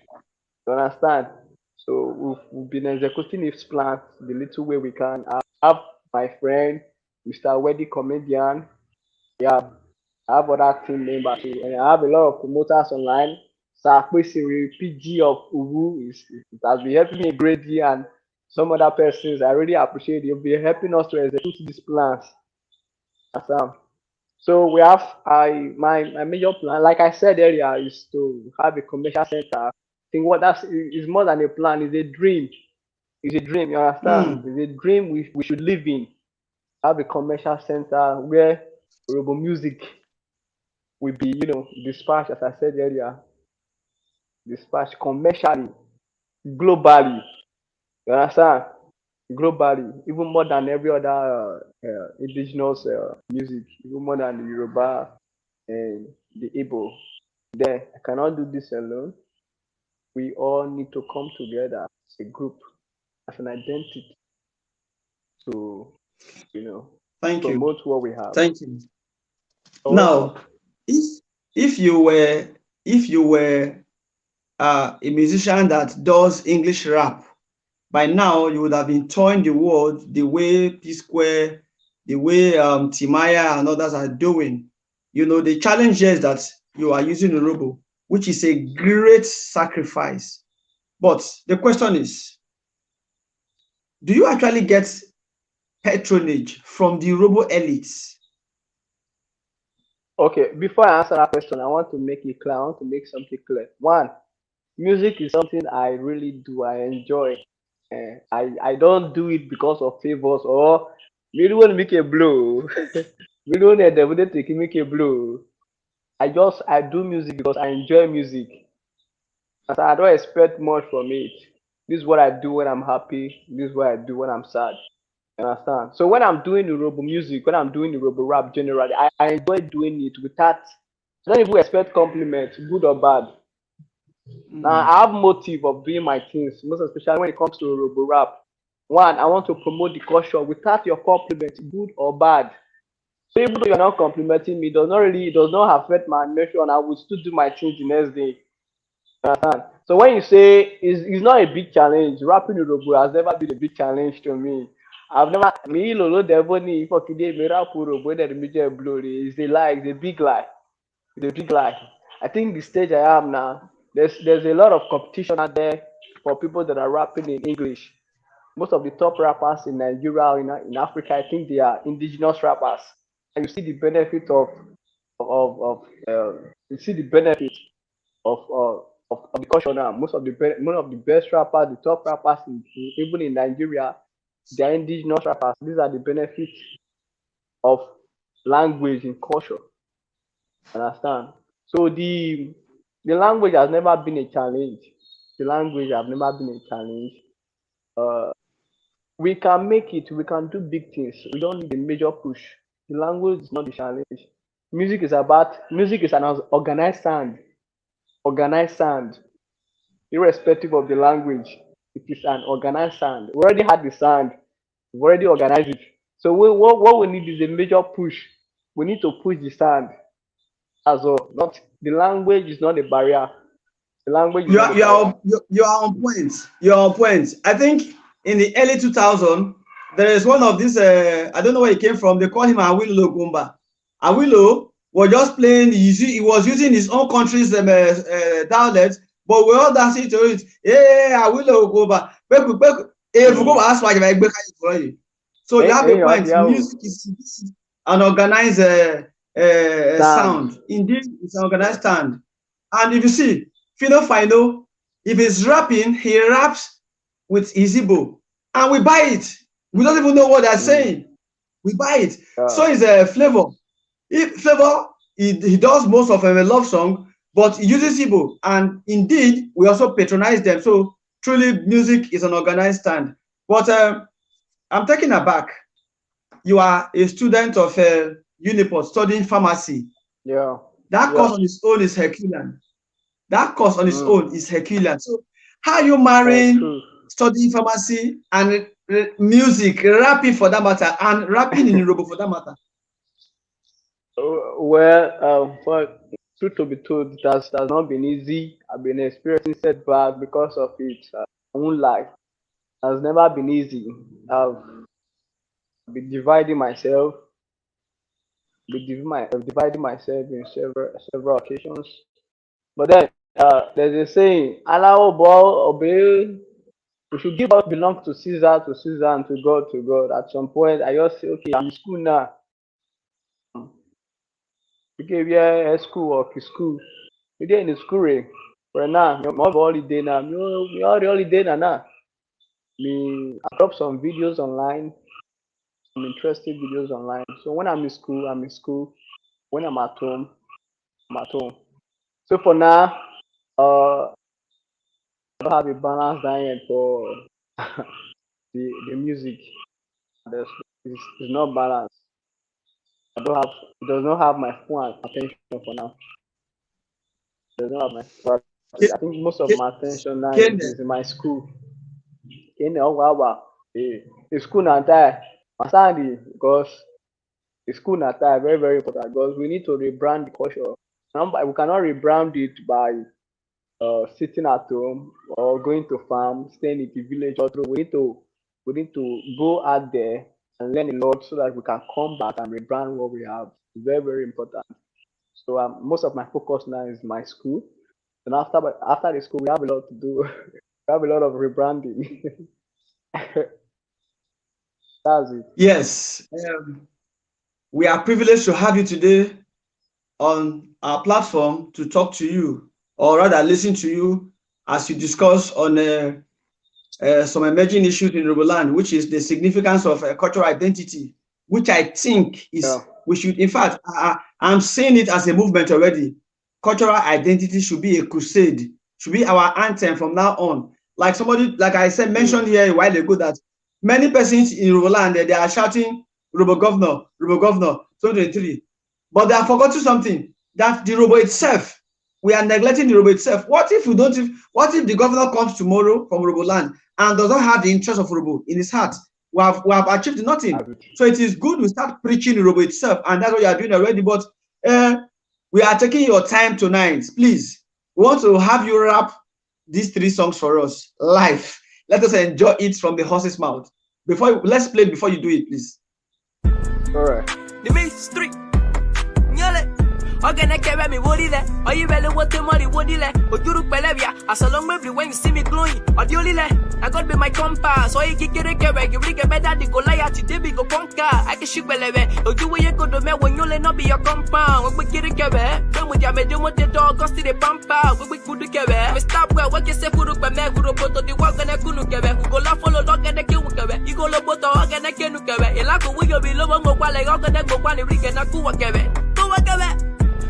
You understand? So we've been executing his plans the little way we can. I have my friend, Mr. Weddy Comedian. Yeah, I have other team members too. And I have a lot of promoters online. Sakwe Siri, PG of Ubu it has been helping me greatly, and some other persons. I really appreciate you. You've been helping us to execute these plans. Awesome. So we have my major plan, like I said earlier, is to have a commercial center. I think what that's is more than a plan, it's a dream. It's a dream, you understand? mm. It's a dream we should live in. Have a commercial center where Urhobo music will be, dispatched, as I said earlier, dispatched commercially, globally. You understand? Globally, even more than every other indigenous music, even more than the Yoruba and the Igbo. Then I cannot do this alone. We all need to come together as a group, as an identity to, you know, Thank you. promote what we have. Thank you. You're welcome. Now, if if you were if you were a musician that does English rap, by now you would have been touring the world the way P Square, the way Timaya and others are doing. The challenge here is that you are using Urhobo, which is a great sacrifice. But the question is, do you actually get patronage from the Urhobo elites? Okay, before I answer that question, I want to make it clear. I want to make something clear. One, music is something I really do. I enjoy. I don't do it because of favors or we don't want to make a blow. We don't need to make a blow. I do music because I enjoy music. And so I don't expect much from it. This is what I do when I'm happy. This is what I do when I'm sad. You understand? So when I'm doing Urhobo music, when I'm doing Urhobo rap generally, I enjoy doing it without I don't even expect compliments, good or bad. Now Mm, I have motive of doing my things, most especially when it comes to Urhobo rap. One, I want to promote the culture without your compliments, good or bad. So even though you're not complimenting me, it does not affect my emotion. I will still do my things the next day. Understand? So when you say it's not a big challenge, rapping Urhobo has never been a big challenge to me. I've never me lolo devoni for today me rap Urhobo that the glory is a lie, it's a big lie. It's a big lie. I think the stage I am now, there's a lot of competition out there for people that are rapping in English. Most of the top rappers in Nigeria or in Africa, I think they are indigenous rappers. And you see the benefit of you see the benefit of the culture now. Most of the best rappers, the top rappers even in Nigeria, they are indigenous rappers. These are the benefits of language and culture. Understand? So the language has never been a challenge. The language has never been a challenge. Uh, we can make it. We can do big things. We don't need a major push. The language is not the challenge. Music is an organized sound. Organized sound, irrespective of the language. It is an organized sound. We already had the sound. We've already organized it. So what we need is a major push. We need to push the sound as well. Not the language is not a barrier. The language is You not are a you are barrier. on, you are on point. You are on point. I think in the early 2000, there is one of these. I don't know where he came from. They call him Awilo Gumba. Awilo was just playing. He was using his own country's dialect, but we all dancing to it. Hey, Awilo Gumba. Ask why so you have a You point. have Music is an organized sound. sound. Indeed, it's an organized sound. And if you see, Fino Fino, if he's rapping, he raps with Izibo. And we buy it. We don't even know what they're saying. We buy it. Yeah. So is a Flavor. Flavor, he does most of a love song, but he uses Igbo. And indeed, we also patronize them. So truly, music is an organized stand. But I'm taken aback. You are a student of Uniport studying pharmacy. Yeah. That course on its own is Herculean. That course on its own is Herculean. So how are you marrying True. studying pharmacy and music, rapping for that matter, and rapping in Urhobo for that matter? For truth to be told, it has not been easy. I've been experiencing setback because of it. My own life has never been easy. I've been dividing myself, dividing myself in several occasions. But then there's a saying, "Allow ball obey." We should give what belongs to Caesar, and to God, to God. At some point, I just say, okay, I'm in school now. Okay, yeah, school work is school. We dey in the school right now. Me all holiday now. Me all the holiday now. I drop some videos online, some interesting videos online. So when I'm in school, I'm in school. When I'm at home, I'm at home. So for now, I don't have a balanced diet for the music. It's not balanced. It does not have my full attention for now. It does not have my full attention. I think most of my attention now is in my school. In the school na time, because the school na time very very important because we need to rebrand the culture. We cannot rebrand it by sitting at home or going to farm, staying in the village. We need to go out there and learn a lot so that we can come back and rebrand what we have. It's very very important. So most of my focus now is my school, and after the school we have a lot to do. We have a lot of rebranding. That's it. Yes. We are privileged to have you today on our platform to talk to you, or rather listen to you as you discuss on some emerging issues in Urhobo land, which is the significance of cultural identity, which I think is we should, in fact, I'm seeing it as a movement already. Cultural identity should be a crusade, should be our anthem from now on. Like somebody, like I said, mentioned here a while ago, that many persons in Urhobo land, they are shouting Urhobo Governor, 2023. But they have forgotten something, that the Urhobo itself, we are neglecting the Urhobo itself. What if the governor comes tomorrow from Urhobo land and does not have the interest of Urhobo in his heart? We have achieved nothing. So it is good we start preaching Urhobo itself, and that's what you are doing already. But we are taking your time tonight. Please, we want to have you rap these 3 songs for us live. Let us enjoy it from the horse's mouth. Let's play it before you do it, please. All right. The mystery. Nyale. Ogene kebe me wodi le. Oyi bele wote mori wodi le. Oduru pelebia. As long maybe when you see me glowing. Odioli le. I got be my compass. Oyi kikere kebe. You get better the Goliath. Debi go conquer. I can shoot belebe. Oju we go do me when you le no be your compound. We kikere kebe. Then with ya me do the dog. Go see the pampa. We kudu kebe. Me stop where we can say furu kebe. Urhobo to the walk and kunu kebe. Who go la follow dog and kiwu kebe. You go lo boto ogene kenu kebe. Elako we go be lobo mo kwale ogene go kwale rike na kuwa kebe. Kuwa kebe.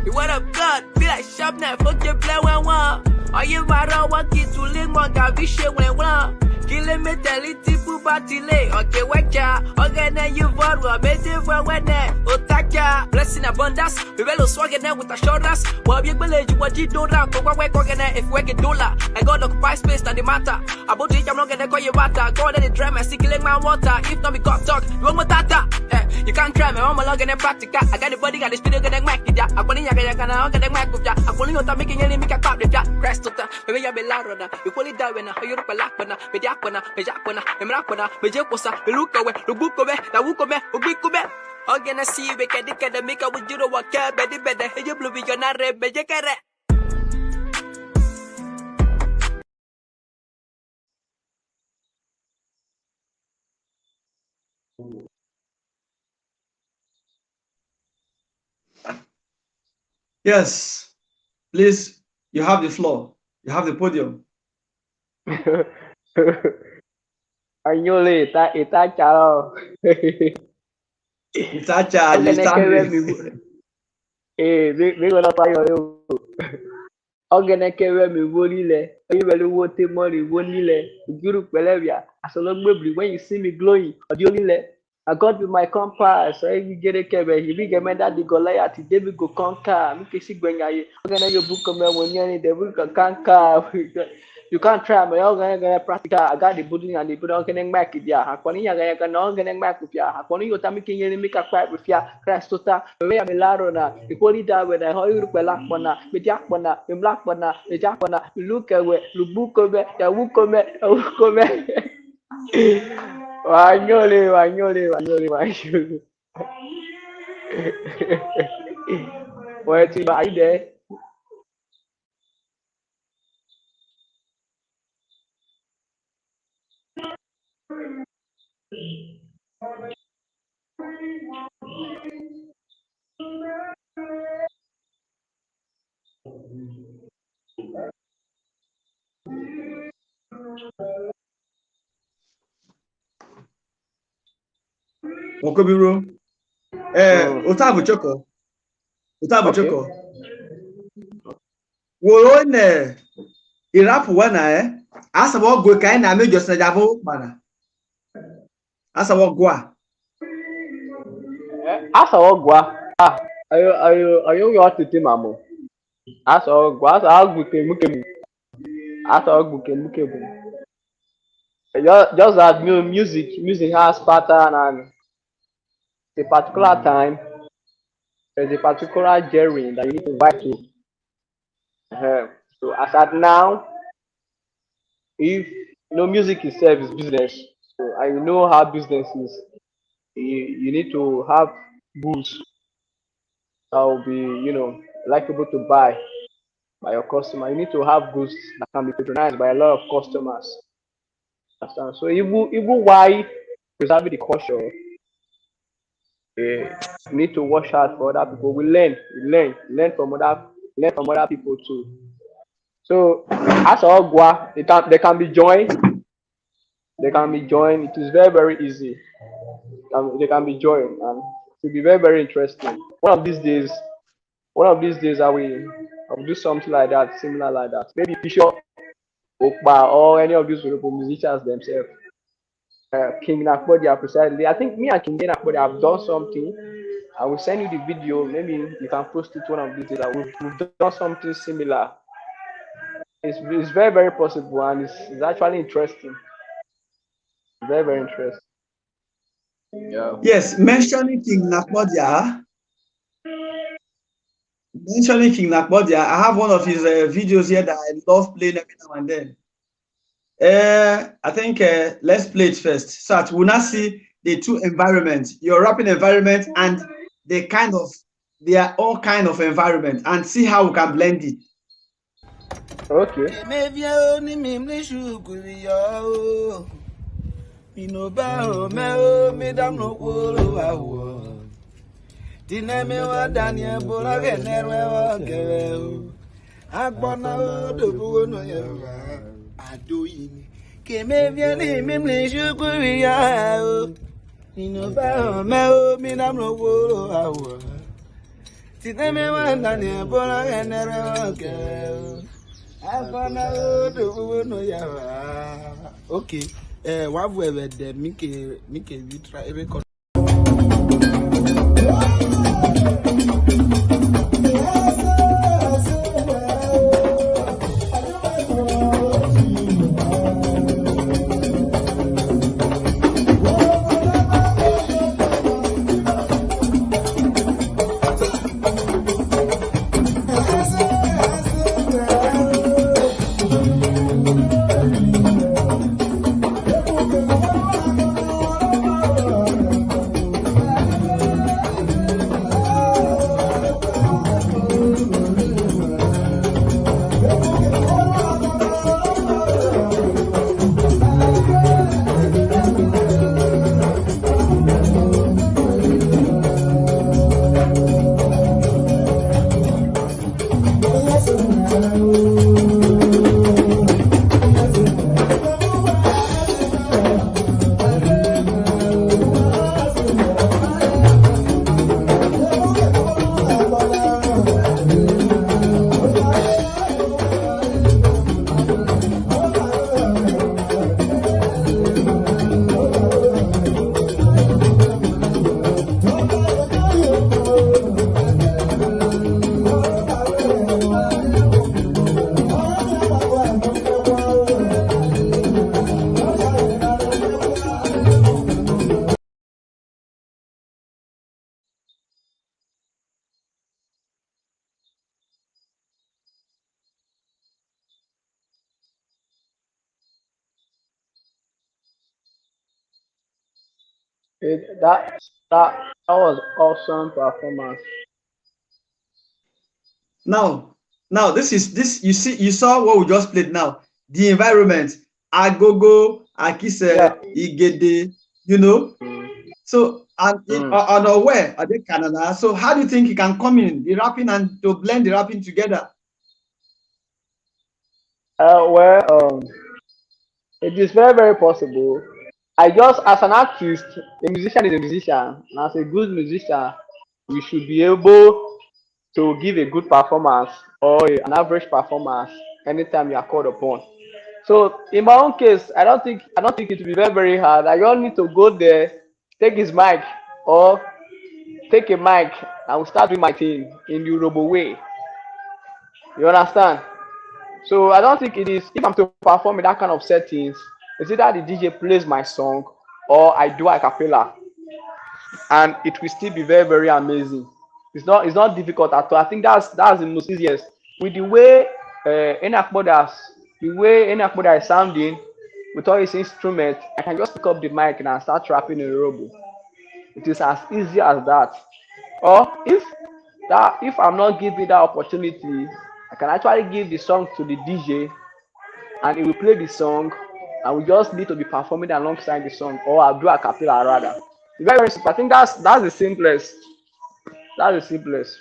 You what up, God? Feel like sharp now, fuck your play one. Are you right on what kid to live one? Got vision when one. Killing me, tell it to Batile. Okay, wake ya. Okay, now you vote. We're better for when Ota Cha. Blessing abundance. We will swag there with assurance. Well, you believe what you do now. Go away, if we get dollar. I got occupy space, not the matter. About it, I'm not gonna call you water. Go on the drum and see killing my water. If not, we got talk. You want my data? You can't try me. I'm log in a practical. I got the body, got the speed, gonna make it. I'm going to get a mic with ya. I'm calling you to making any make a pop with ya. Crest to the maybe you'll be louder. You call it down when you're a lapana. Mediapana, Mediapana, Emrapana, Mejaposa, Lukawe, Lubukobe, Lawukome, Ubikube. I'm gonna see you make a dick and make a with you to walk out, better, better. You blew me, you're not red, Bejacare. Yes, please. You have the floor. You have the podium. Anyole ita charo. Itacha, you stand. Me gonna try you. Ogene kebe mi woli le. Oyi belu wote mori woli le. Ujuru pelebia. Asolong mebli when you see me glowing. Odioli le. I got with my compass. So you get a kebe. He big man that the Goliath. David go conquer. Me kesi gwenya ye. Ogene yo book me when you the book conquer. You can't try me. I'm gonna practical. I got the building and the building getting back with ya. Hakoni ya gonna getting back with ya. Hakoni you tell me can you make a cry with ya? Christ tota. We am laro na. Equally that when I hold you black bona, with jack bona, with black bona, with jack bona. Look away. Lubuko ya wukome, wukome. Wanyole. Where to buy there? Okobiro. Ota Cha. Wo ne irap wana asa wo go kai na me just na javo mana. Asa wo go a. Asa ogwa. Ayo yo tete mamo. Asa ogwa, asa agbuke mukemu. Asa ogbuke mukemu. Just that music has pattern and a particular time. There's a particular genre that you need to vibe to. So as at now, if music itself is business, so I know how business is. You need to have goods that will be, likable to buy by your customer. You need to have goods that can be patronized by a lot of customers. Understand? So even why preserving the culture, you need to watch out for other people. We learn from other people too. So as Ogwa, they can be joined. It is very, very easy. They can be joined, and it will be very, very interesting. One of these days I will do something like that, similar like that. Maybe Bishop Okba or any of these Urhobo musicians themselves. King Nakbodia precisely. I think me and King Nakbodia have done something. I will send you the video. Maybe you can post it one of these days. We've done something similar. It's very, very possible, and it's actually interesting. Very, very interesting. Yeah. Yes, mentioning King Nakbodia, I have one of his videos here that I love playing every now and then. I think let's play it first, so that we'll not see the two environments, your rapping environment and the kind of their own kind of environment, and see how we can blend it. Okay. Okay. What we the make we try record. That was awesome performance. Now this you saw what we just played now. The environment, Agogo, Akise, Yeah. Igede, you know. So and unaware are they Canada. So how do you think you can come in the rapping and to blend the rapping together? Well, it is very, very possible. I just, as an artist, a musician is a musician, and as a good musician, we should be able to give a good performance or an average performance anytime you are called upon. So in my own case, I don't think it will be very, very hard. I just need to go there, take his mic, or take a mic, and we start doing my thing in the Urhobo way. You understand? So I don't think it is, if I'm to perform in that kind of settings, it's either the DJ plays my song or I do a cappella, and it will still be very, very amazing. It's not difficult at all. I think that's the most easiest. With the way Enakboda is sounding with all his instruments, I can just pick up the mic and start rapping in Urhobo. It is as easy as that. Or if I'm not given that opportunity, I can actually give the song to the DJ and he will play the song and we just need to be performing alongside the song, or I'll do a cappella rather. It's very, very simple. I think that's the simplest. That's the simplest.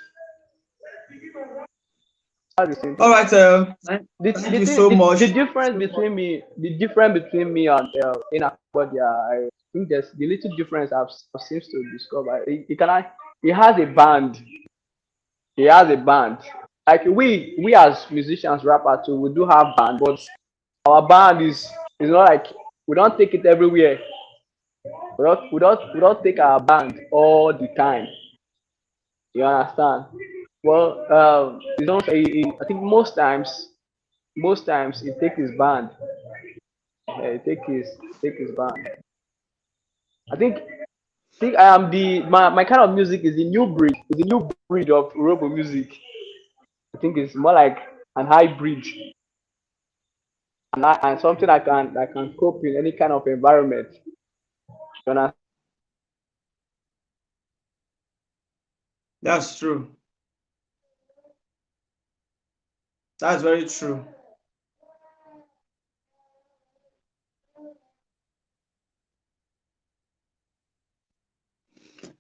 That's the All simplest. right, thank you so The much. difference between me and Inakodia, I think there's the little difference I've seems to discover. He has a band. He has a band. Like we as musicians, rappers too, we do have band, but our band is not like, we don't take it everywhere. We don't take our band all the time. You understand? Well, you don't. I think most times he take his band. He take his band. I think I am my kind of music is the new breed. Is the new breed of Urhobo music. I think it's more like an hybrid. and something that can cope in any kind of environment. You understand? That's true. That's very true.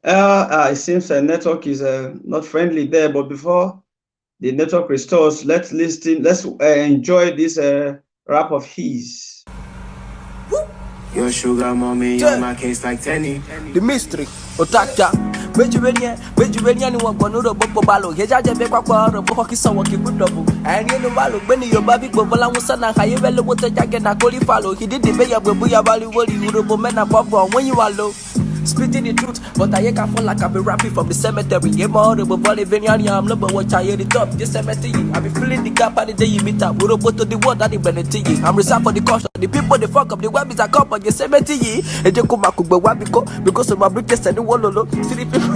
It seems the network is not friendly there, but before the network restores, let's listen. Let's enjoy this rap of his. Your sugar mommy on my case like Tenny. The mystery. Ota Cha. Bejubenya ni Ogban R'Urhobo W. Heja jebe kwa Urhobo kisa wakikudobu. Eni no walo gbeni yo babi gbobola won sana haye wele wo te jage na koli follow. He did the be ya gbebu ya bali woli Urhobo men na bobo when you are low. Spitting the truth, but I can feel like I've been rapping from the cemetery. Yeah, more of a volley I'm number watch I hear the top, this cemetery. I be feeling the gap at the day you meet up. We'll go to the world that the benefit. I'm reserved for the caution. The people they fuck up, the web is a cup of the cemetery. And you come back with Wabiko because of my briquettes and the wall. See the people.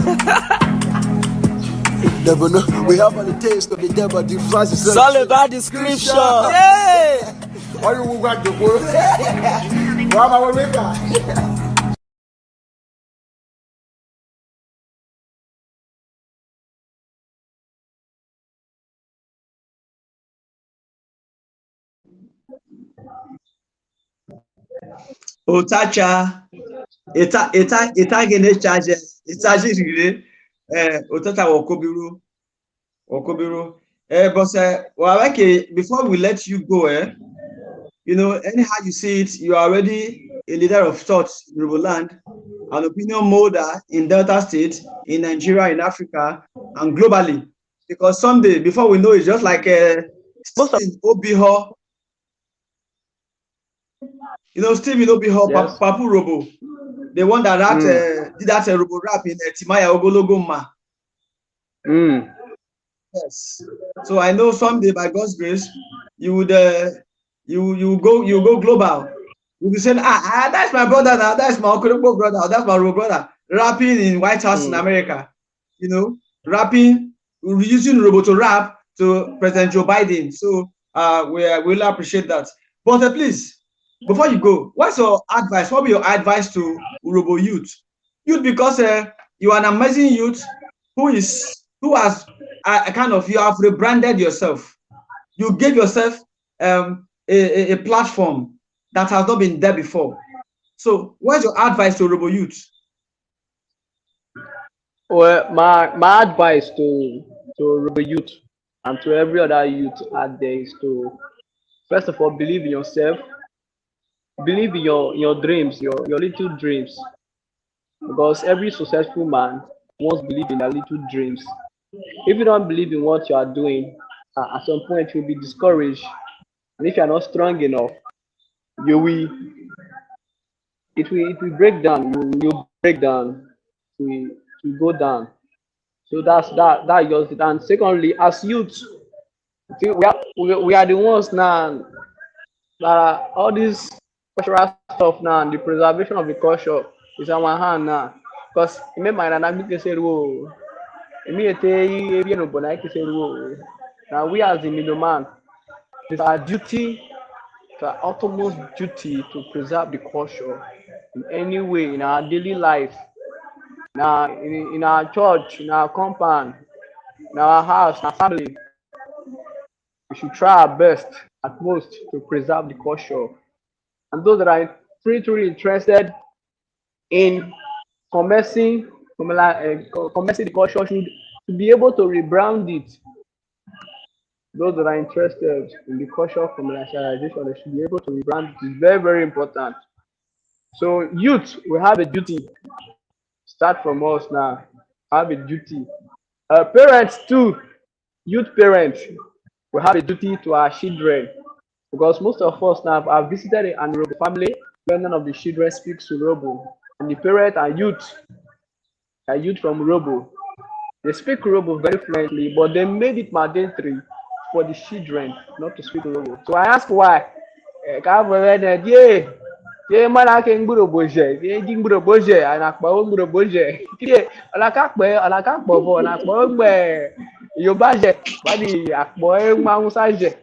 Never know. We have all the taste of the devil. The flash is all about description. Yeah. All you want to go. What am I? Ota Cha, ita gene charge, really. Ota Cha Okobiro. But well, okay, before we let you go, you know, anyhow you see it, you are already a leader of thoughts in Urhobo Land, an opinion molder in Delta State, in Nigeria, in Africa, and globally. Because someday, before we know it, just like Stephen Obiho, you know, Stephen Obiho, Yes. Papu Robo, the one that did that Urhobo rap in Timaya Ogologoma. Yes. So I know someday, by God's grace, you would you go global. You'll be saying, that's my brother now, that's my Okorobo brother, that's my Urhobo brother, rapping in White House in America. You know, rapping, using Urhobo to rap to President Joe Biden. So we really appreciate that. But please, before you go, what's your advice? What will be your advice to Urhobo youth? Youth, because you are an amazing youth who has you have rebranded yourself. You gave yourself a platform that has not been there before. So what's your advice to Urhobo youth? Well, my advice to Urhobo youth and to every other youth out there is to, first of all, believe in yourself, believe in your dreams, your little dreams, because every successful man wants to believe in their little dreams. If you don't believe in what you are doing, at some point you'll be discouraged, and if you are not strong enough, it will break down. You'll break down. To go down. So that's just it. And secondly, as youth, we are the ones now that all this cultural stuff now, the preservation of the culture is on our hand now. Because remember, now we as the middleman, it's our duty, it's our utmost duty to preserve the culture in any way in our daily life. Now, in our church, in our compound, in our house, in our family, we should try our best at most to preserve the culture. And those that are truly interested in commencing the culture should be able to rebrand it. Those that are interested in the culture commercialization, they should be able to rebrand it. It's very, very important. So youth, we have a duty. Start from us now. Have a duty. Parents too, youth parents, we have a duty to our children, because most of us now have visited an Urhobo family where none of the children speaks Urhobo, and the parents are youth from Urhobo. They speak Urhobo very fluently, but they made it mandatory for the children not to speak Urhobo. So I ask why. Ye mana ke ngburo boje, ye jingburo boje, anakpo ngburo boje. Kile alakakpo bo anakpo ngbe Yoruba je, badi akpo e Hausa je.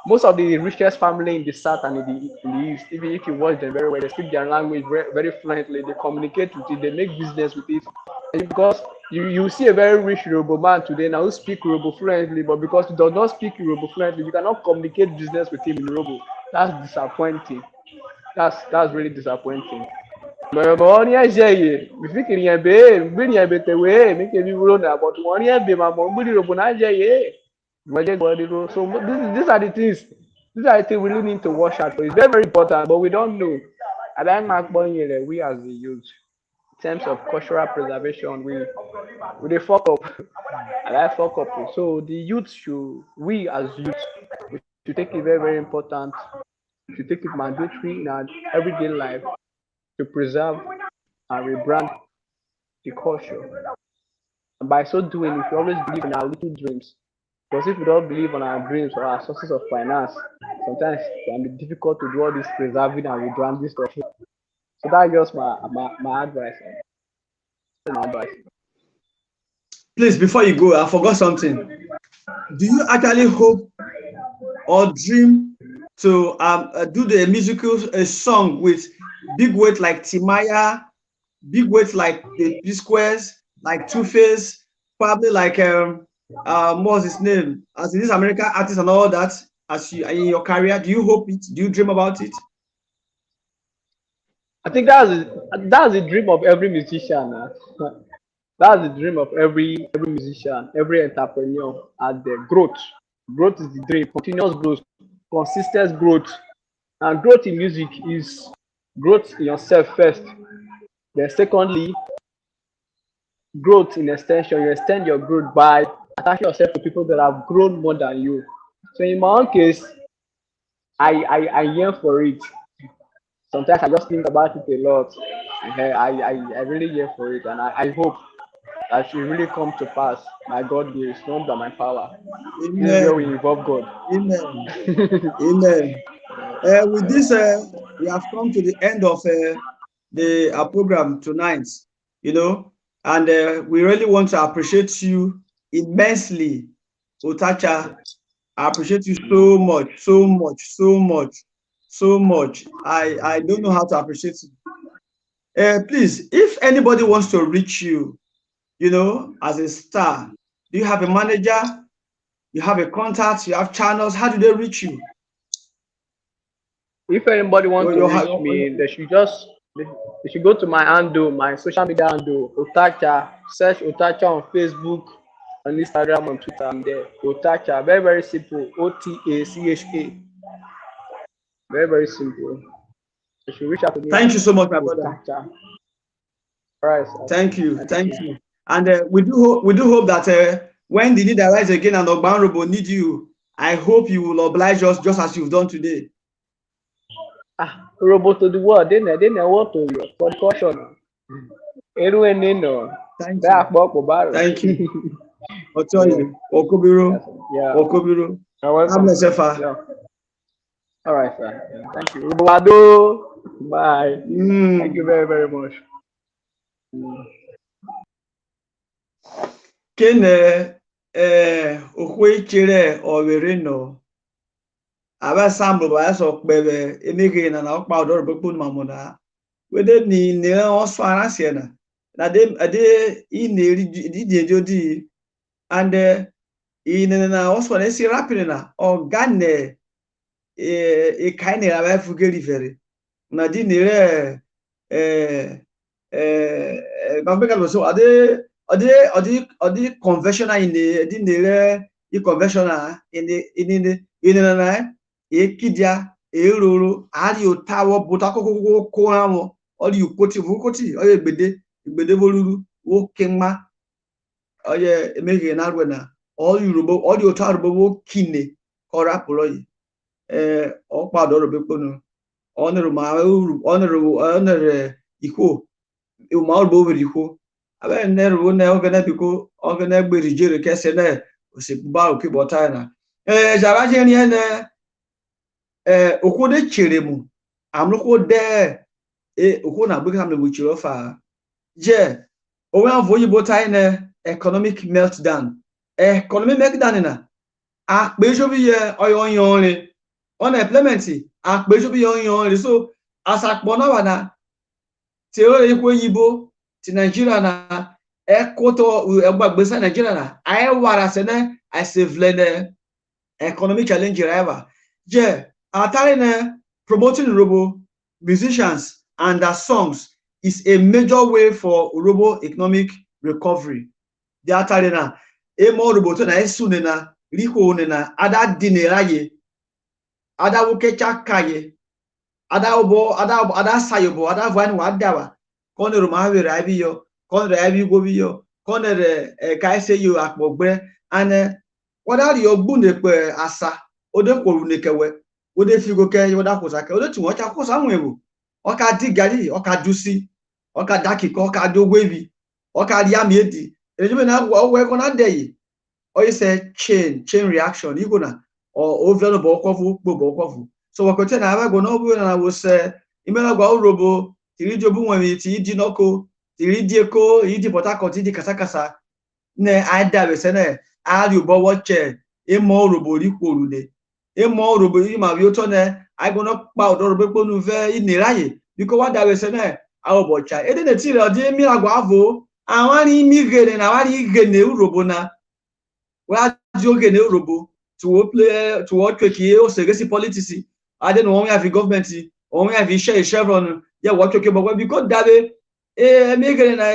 most of the richest family in the south and in the east, even if you watch them very well, they speak their language very fluently. They communicate with it. They make business with it. And because you see a very rich Urhobo man today now who speak Urhobo fluently, but because he does not speak Urhobo fluently, you cannot communicate business with him in Urhobo. That's disappointing. That's really disappointing. But one year say we think in be bring your better way make you roll now. But 1 year be my mom bring Urhobo na say so these are the things. These are the things we really need to watch out for. It's very important, but we don't know. And then mark we as the youth, in terms of cultural preservation, we they fuck up. And I fuck up. So the youth we as youth, we should take it very important. We should take it mandatory in our everyday life to preserve and rebrand the culture. And by so doing, we should always believe in our little dreams. Because if we don't believe on our dreams or our sources of finance, sometimes it can be difficult to do all this preserving and rebranding stuff. So that's just my advice. Please, before you go, I forgot something. Do you actually hope or dream to do the musical song with big weight like Timaya, big weight like the P Squares, like Two Face, probably like what's his name, as this American artist and all that, as you in your career? Do you hope it? Do you dream about it? I think that's the dream of every musician. That's the dream of every musician, every entrepreneur out there. Growth is the dream. Continuous growth, consistent growth, and growth in music is growth in yourself first. Then secondly, growth in extension. You extend your growth by attaching yourself to people that have grown more than you. So in my own case, I yearn for it. Sometimes I just think about it a lot. I really yearn for it, and I hope that should really come to pass. My God grace, not by my power. Amen. This is where we involve God. Amen. Amen. With this, we have come to the end of the program tonight, and we really want to appreciate you immensely, Ota Cha. I appreciate you so much, so much, so much, so much. I don't know how to appreciate you. Please, if anybody wants to reach you, as a star, do you have a manager? You have a contact? You have channels? How do they reach you? If anybody wants to reach me, they should go to my handle, my social media handle, Ota Cha. Search Ota Cha on Facebook, on Instagram, on Twitter. I'm there. Ota Cha. Very, very simple. OTACHA. Very, very simple. You should reach out to me. Thank you so much, my brother. All right. Sir. Thank you. And we do hope that when the need arise again and Ogban R'Urhobo need you, I hope you will oblige us just as you've done today. Urhobo to the world. They know what to you for caution. Everyone know. Thank you. Thank you. Okobiro. Yeah. Okobiro. Yeah. All right, sir. Yeah. Thank you. Urhobo. Bye. Thank you very, very much. Kene okwe chere owere no aba sambo ba so pebe emege na okpa odoro bepo mamona wede ni ne oso arase na de ade ineri dije odi and in na oso na si rapine na organe e kaine aba fugeri fere na di nere bambeka so ade conventional in the conventional in na ekidia eroro ari otawo botakoko ko awon all you koti oye gbede boluru wo kenma oye emege na rwena all you Urhobo all you Ota Urhobo kine ora poro yi opa do Urhobo no honor iko e ma Urhobo we iko abe neru na ogene biko ogene gberijere kese na osekuba okibota na jara je ni ene okode cheremu amloko de okona gbe kam le buchiro fa je owe avo yibo tai na economic meltdown na a pe so bi ye oyoyan re unemployment akpejo bi yon so asakpo na wana ti o ikwo yibo ti Nigeria na ekoto egbagbesa Nigeria na ai wara se na asevlene economic challenge rival je atari na promoting Urhobo musicians and their songs is a major way for Urhobo economic recovery. The atari na emo Urhobo to na esune na riko ne na ada dineraye ada wokecha kaye ada obo ada sayobo ada vani wadawa kon Roma we rabiyo kon rabi gobiyo kon kaise yo akpogbe and wada ri ogbun ne pe asa ode koru nekewe ode figo ke yoda kosake ode ti won cha kosa won ewo o ka digari o ka dusi o ka dakiko o ka dogwebi o ka ri ami edi ejibe na wo we kon adeyi o say chain reaction you go na or over bo kofu gbo kofu so we kote na abago no bu na wo say imela gwa Urhobo tiri jobu won ti di noko tiri di eko yi di Port Harcourt di kasakasa ne ada we say na ari ubo watche emo Urhobo ri korude emo Urhobo yi ma bi o to ne I go no pa odo Urhobo pe nu fe iniraye biko wa da we say na awobo cha ede ne ti re odi mi agwa avo awon ri mi gere na wa ri gene Urhobo na wa di oge ne Urhobo to play to what keke o segesi politics I don't know we have government or we have share chevron yeah what keke but because dabe me gere na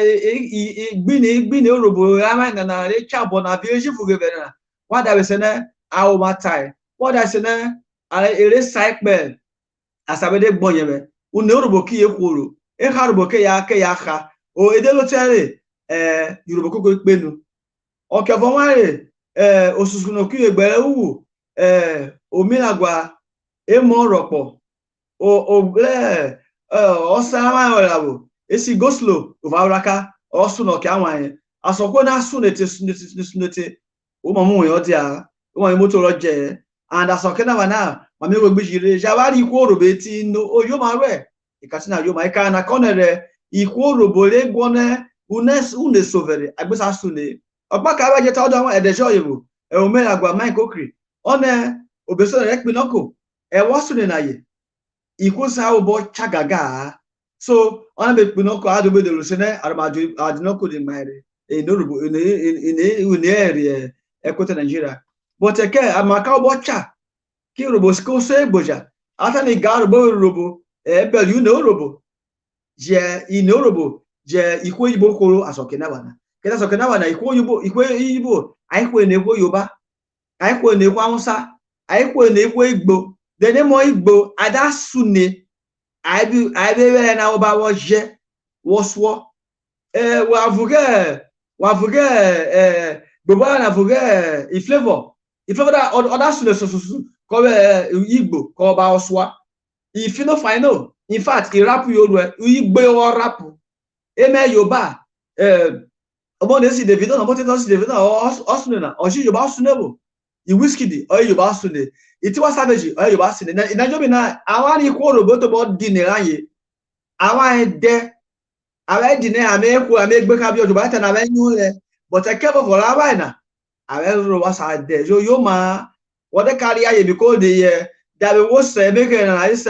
gbini Urhobo ama na re chabo na bi eji fuge be na wa dabe se na awo matai what I say na ere cycle asabede gbon yen me une Urhobo ki e kworo e ha Urhobo ke ya ha o edelo tere Urhobo koko penu o ke fo wa re osusu no ki egbere wu omiragwa emo ropo ogle osama olawo esi go slow overraka osu no ki awon asoko na sunete o mamu yo dia o mo moto roje and asoke na wana mami wo gbijire jawari iku Urhobo ti no oyo ma re ikatina yo ma ika na konere iku Urhobo le gbone une sovere agbesa sune Ogban ka baje ta odo awon edejo yewo o me agwa mai kokri one obeso re pinoko wo sune na ye ikusa obo chagaga so ona be pinoko adobe de rusene armaju adinoko de maire Urhobo in area ekote Nigeria but eke amaka obo cha ki Urhobo sko so egboja atani ga Urhobo bel Urhobo je Urhobo je ikwo yibo koro asoke na bana keda soke na bana ikwo yibo aikwe na ekwo Yoruba aikwe na ekwo Hausa aikwe na ekwo Igbo dene mo Igbo ada sune aibi we na oba wo je wo so wa vuge gbogbo na vuge I flavor da oda sune so ko Igbo ko ba oswa if you no final in fact I rap Yoruba Igbo wo rap eme Yoruba omo de si Davido na boteto si Davido osune na oji Yoruba osune bo I Wizkid o Yoruba osune itiwa Savage o Yoruba osune na jobi na awani ku Urhobo to bo dineraye awan de awe dine ameku amegbe ka bi Yoruba ta na we nyule but ekebo for awan na awe Urhobo sa de yo ma what the carry aye because the that was making na is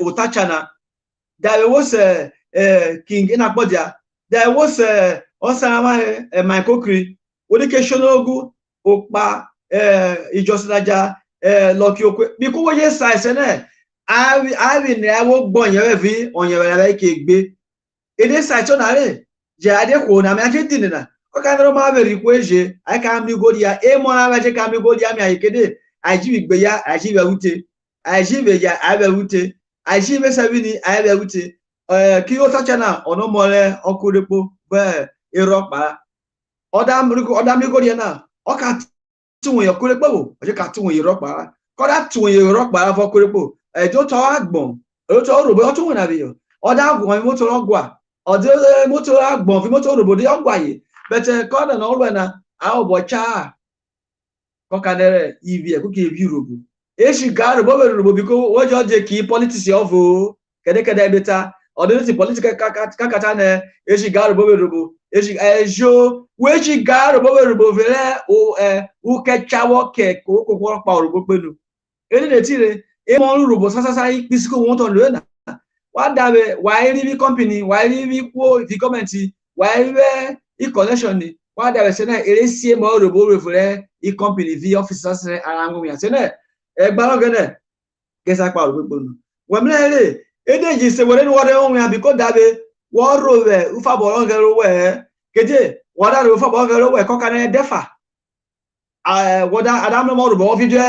Ota Cha na that was King Inapodia there was Osama Maikokri Odekeshonogu Okpa Ijosinaja Loki Okwe because yes I say I will never born your V on your like gbe it is such on are je ade ko na me akedi na o ka no ma be request I can be go dia e mo na be can be go dia me ayekede aji gbe ya aji be wute aji be ya abe wute aji be sabini abe wute ki Ota Cha na ono more okurepo be iropa odam mi go dia na o ka tun yo kurepo wo o je ka tun iropa ko da tun iropa fo kurepo ejo to agbon o to Urhobo o tun na bi yo oda agbon mi moto rogwa ode moto agbon fi moto Urhobo de ogwa yi but ko da na olwe na a obocha ko ka dere ibi e ko ke bi Urhobo e shi ga Urhobo biko wo jo je ki politics of o kede beta ode ti political kakata na e shi ga Urhobo e shi ejo we shi ga Urhobo vele o u ke chawo ke ko pa Urhobo pelu eni de tire mon Urhobo sasa physical want on learn what that why the company why the government why the connection what that say na eresie mo Urhobo refere the company the officers arangu ya say na egba ogene kesa pa Urhobo no we mle edeji se were no wore ya because that be wo ro we ufa bo lo ngero we keje wada ro ufa bo ngero we ko kan defa wada adam no mo Urhobo video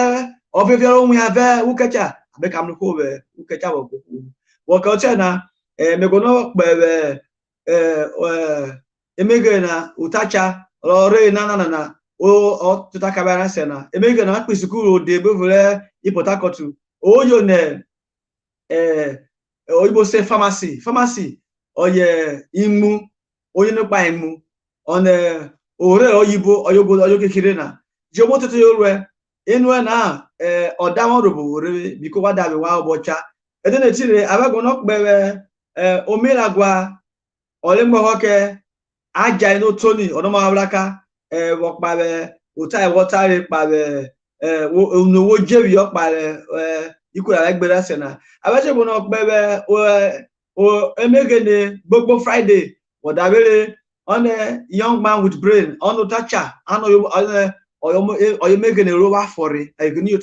onwe ya ve ukecha be kam no ko be ukecha bo ko wo ka oche na me go no pe emege na Ota Cha ore na o tuta kabara se na emege na pe school de be vle Port Harcourt o yo ne oyibo se pharmacy oye imu oye nípa imu one ore oyo kekere na je mo tete yo re enu na oda won Urhobo ore bi ko wa da be wa obocha ede na tire abago no pe omiragwa ole mo hoke aja ino toni ono ma abraka wo pa be Ota water re pa be onowo jewi o pa ikura egbere se na abaje bo no pe o emegene gbogbo Friday wodabere on a young man with brain on Ota Cha ano oyo megene ro wa fori egini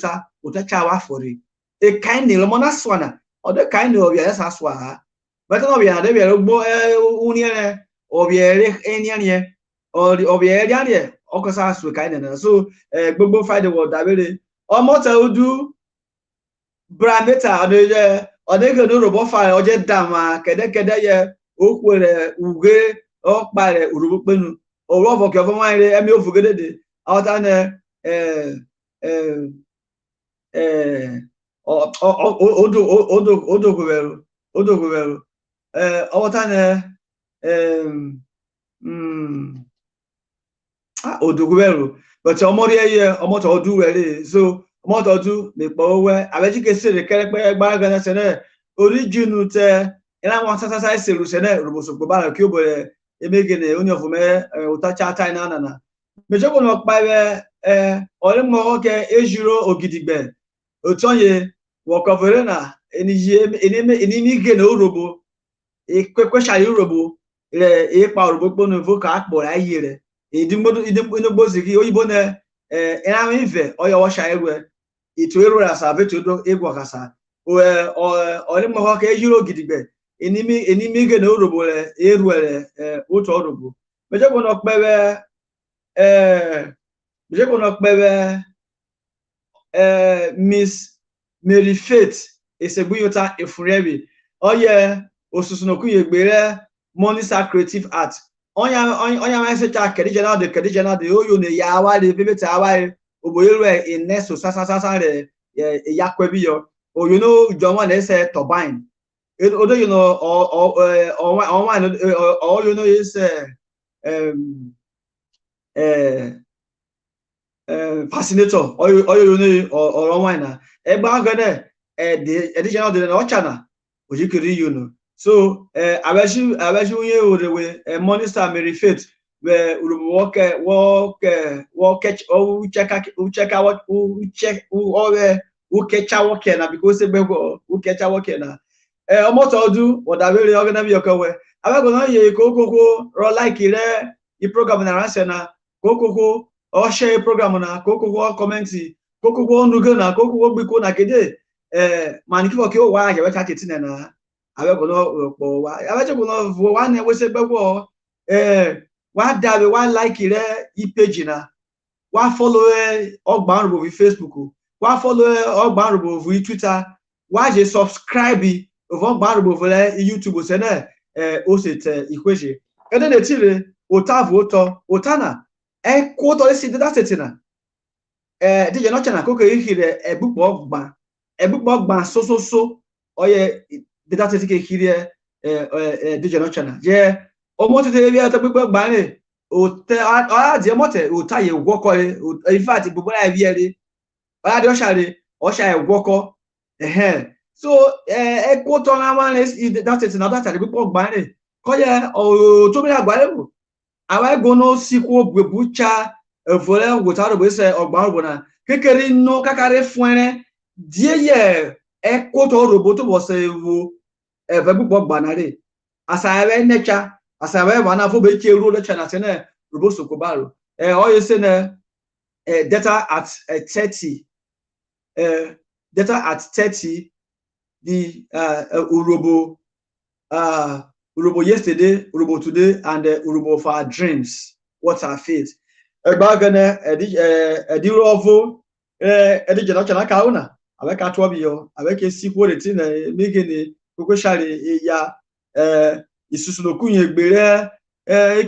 Ota Cha wa fori e kind ni lo mona swana o de kind of ya sa swa ha but no be na de be gbo uniere o be ere eniane o be ere aniye o ko sa swa kind na so gbogbo Friday wodabere o mo ta odu brameta o de ke no Urhobo fa o je dama kede ye o kwere uge o pare Urhobo penu o ro fo ke fo ma ire emi o fugedede awata ne odo awata ne odogweru but omori eye omoto odu were so omoto odu me po we abeji ke sere kere pe gba gana sene originu te ina won sasa seru sene Urhobo so gbo ba ki obore emegene onye ofume Ota Cha tai na me jogo no pa ore mo ke ejuro ogidigbe otonye wo cover na enimi gene Urhobo kwekwe shari Urhobo le pa Urhobo ponu voka akpora aye re idimbo zigi oyibo na ina nve oyo wo sha eru itu eru asa vetu do egwa kasa ore mo ke ejuro ogidigbe enimi gene Urhobo le eru oto Urhobo me jogo no pe Miss Mary Faith Esegbuyota Efurebi oye osusu no kuye gbere Monisa Creative Art onya ma se cha kedijana de oyo ne ya wa de bebe ta wa oboyero ineso sasa re yakwebi yo oyo no jomo na se turbine odo you know you know is fascinator oyo ni oro wine na egba gane the additional de na ochana ojikiri you know so abeju unye orewe Monista Mary Faith we Urhobo check na because ebego ukecha work na omoto odu odabere ogana bi yokowe abego na ye kokoko ro like re i program na ranse na kokoko o share program na kokoko comment kokoko ndugo na kokoko gbiko na kede manikifo ke o wa ya wecha chetina na abego no po wa abejo no vo wa na we se gbego wa dabe wa like re i page na wa follow Ogban R'Urhobo Facebook wa follow Ogban R'Urhobo Twitter wa je subscribe Ogban R'Urhobo YouTube se na o se te ikweje ede de tire otavu oto otana ko to si data setina dije no chana ko ke hire ebupo Ogban so oye data set ke hire dije no chana je o mo tete bi ata gbogbo Ogban re o te a je mo te o ta ye gwoko re in fact gbogbo na bi ere o de o sha ye gwoko so ko to na wan data set na data gbogbo Ogban re ko ye o to mi agbare bu awa go no sikwo gbebucha evole Ota R'Urhobo se Ogban R'Urhobo na kekere no kakare fuere die ye Ekoto roboto was a very big banare. As I have nature, as I have one of the road channel, Roboso Cobaro. All you say data at 30. Data at 30. The Urhobo yesterday, Urhobo today, and Urhobo for our dreams. What's our fate? Bagana Urhobo General Kauna. Avec a twabio, avec a sequel making Coco Shari ya Isuno Kunye Bere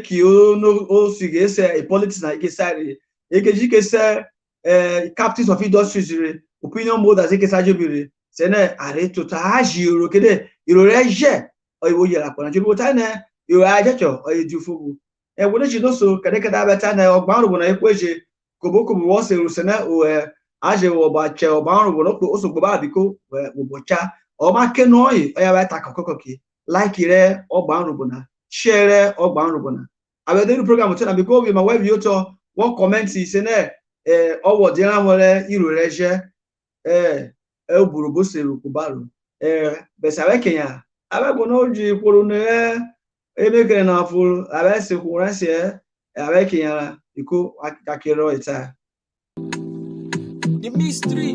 Kio no Siges a politics like a side. Ekejike say captains of industries opinion mode as Ekesajubiri. Sene are to Taji Rokede, Iroreje, or you will upon a Jubotana, you are Jacho, or you do fubu. And what you know so, Kadekada Batana or Barbo equation, Koboko was a Rusena or Aje or Bacha or Barbo will also go Babico, Bocha, or Makenoi, or Attack of Kokoki, like Ire or Barnobona, Share or Barnobona. I will do the program because with my wife Yoto, what comments is in there, or what Diana Iroreje, Urhobo R'Urhobo besabe Kenya abagono ji korone emekere na full abese kuranse abekenya iko akakero ita The mystery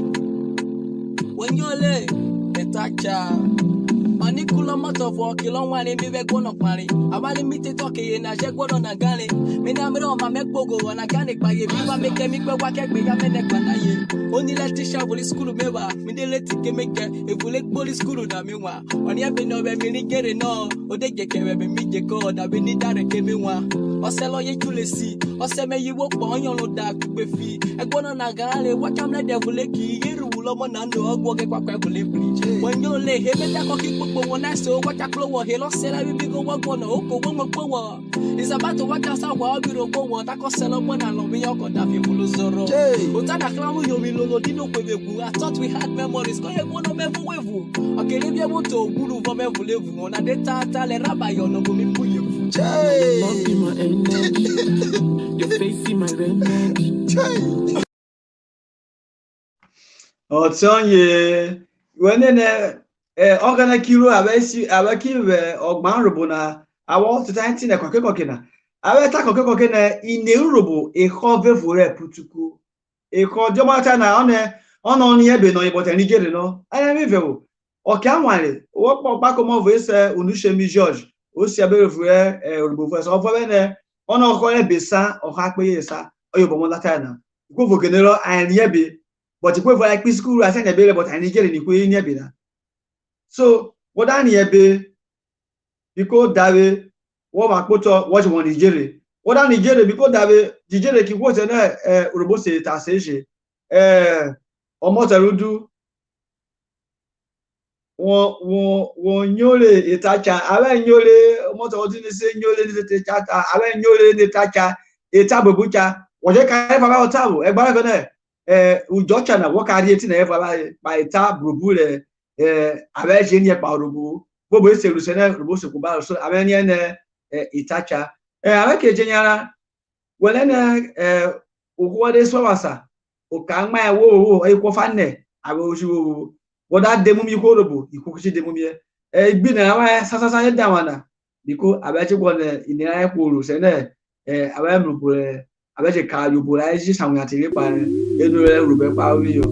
when you lay etacha Manicula motor for kilo one in the Gono Pari. I want to meet the talkie in a Jaguar on a galley. Minamero, my Mekbogo, and I can't buy a viva make a mico wacket be a menekanaye. Only let the shovel school meva, Middle make if we let bully school da mewa. On the avenue of a mini getting no, or they get a media code that we need that a kemewa. Or sell ye to see, or sell me you walk on your dark to be fee. I go on a galley, what I'm like devil leki, Ruloman and dog walk a bridge. When you lay him at the when I saw what I clover, he lost said I will go one power. It's about to watch us out while we don't go on. I could sell one and love me out of Zoro. Utana Clown, you will Dino Webu. I thought we had memories going one of every wevu. Okay, if you want to Guru from every level, on a data, Rabbi, or no woman put you. Love in my energy, your face in my remedy. Oh, Tony, when Ogana Kiro Abesi Abakive Ogban R'Urhobo na awo to 19 na kokeke na abeta kokeke na ine Urhobo e khove vore putuku e ko jomata na ono ni ebe no ibota Nigeria no anya mi vewo o ka nwale wo pa ko mo voice Onushemi George o si abere vore Urhobo voice o fo be ne ono ko e besa o ha pe yesa oyobo mo lata na go vo genero ani ebe but go for like school as na be but Nigeria ni ko ni ebe na. So, what I need because David, what my photo, what you want Nigeria. What I Nigeria because David, Nigeria ki was Urhobo se taseje. Omotarudu won nyole etacha, awe nyole omotarudu ni se nyole ni etacha, awe nyole ni etacha, etabubucha. Oje ka e baba otabu, e gbara gane ujocha na wo ka ri eti na e baba ba etabubu Abe ni pa Urhobo bobo ese rusene Urhobo se kuba so abe ni ne itacha abe ke jenyara wele ne ogwode so wasa o ka nma e wo e ko fa ne abe o si wo woda demu mi ko Urhobo iko ki demu mi gbi na wa sasasa ye dawana biko abe che ko ne inira e ko rusene abe Urhobo abe che ka Urhobo la ji sanwa ti pa enu Urhobo pa ori yo.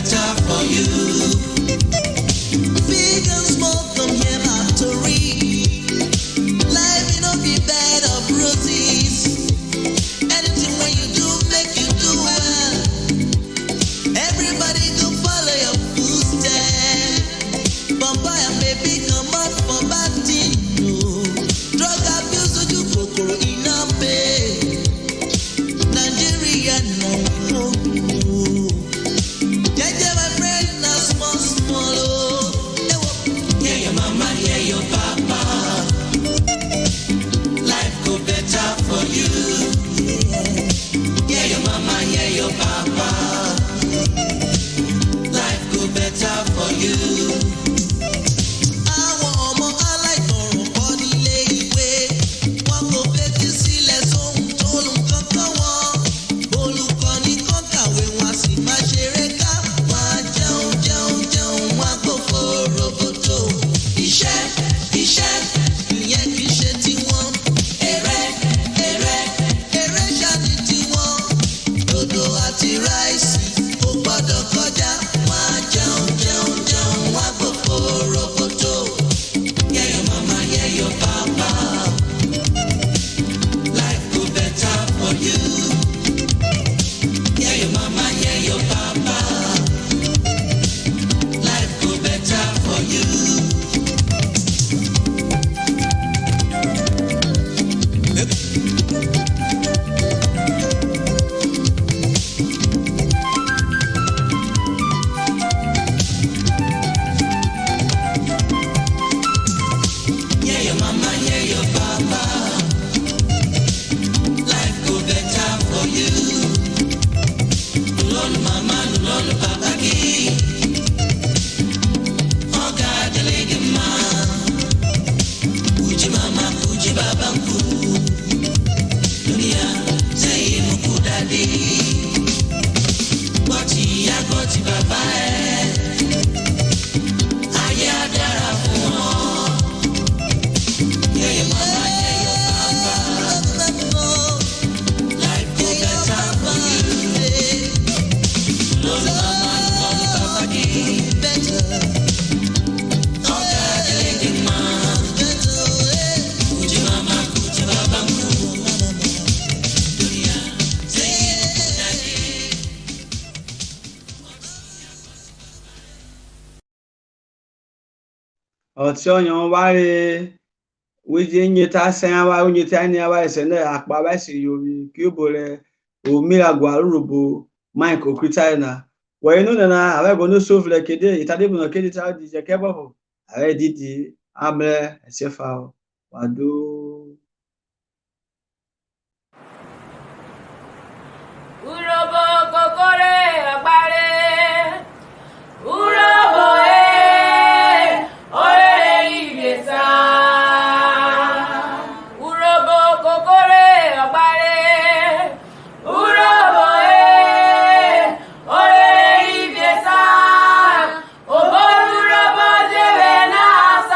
better for you. Big and small come here to read. Life you know be bed of roses. Anything when you do make you do well. Everybody go follow your footsteps. Papa and baby come out for bad thing. No. Drug abuse to do kokoro in a pay. Nigeria no. Jaja my friend na small small oh. Yeah your mama, yeah your papa. Life go better for you. Yeah your mama, yeah your papa. Life go better for you. Àwọn ọmọ aláìgbọràn kọ́ nílé ìwé. Wọ́n kò fetí sílẹ̀ sóhun tó olùkọ́ kọ́ wọn. Olùkọ́ni kọ́ kàwé wọn a sì máa ṣeré ká. Wọ́n á jẹun jẹun jẹun wọ́n á gbófo roboto. Iṣẹ́ iṣẹ́ ìyẹn kì í ṣe tiwọn. Èrè èrè èrè ṣáàdì tiwọn. Dòdò àti ráìsì kò gbọ́dọ̀ kọjá. Wọ́n á jẹun jẹun jẹun wọ́n á gbófo roboto. Yeah your mama, yeah your papa. Life go better for you. Yeah your mama, yeah your papa. Life go better for you. Yeah your mama, yeah your papa. Life go better for you. Lolo mama, lolo papa ki. Oga delege ma. Kuji mama, kuji baba mku. Dunia say muku daddy. Goti ya goti baba Ayé á dára fún ọ. Yeah your mama, yeah your papa. Life go better for you. Lolo mama, lolo papa ki. Oga delege ma. Kuji mama, kuji baba mku. Dunia say muku daddy. Ọtí ọyàn wá rè wíjì nyeta sẹ́yìn wá nyeta ní àwa ẹsẹ̀ náà àpá wá sí yomi kí ó bọ̀rẹ̀ Ogban R'Urhobo Mike òkúta ẹ̀ náà. Wọ̀ inú nana àwẹ̀ bọ̀ ní sófìlẹ̀ kéde ìtàdébùnà kéde tí a di jẹ́ kẹ́bọ̀ àwẹ̀ dídì àmẹ́ ẹ̀sẹ̀ fa wàdó.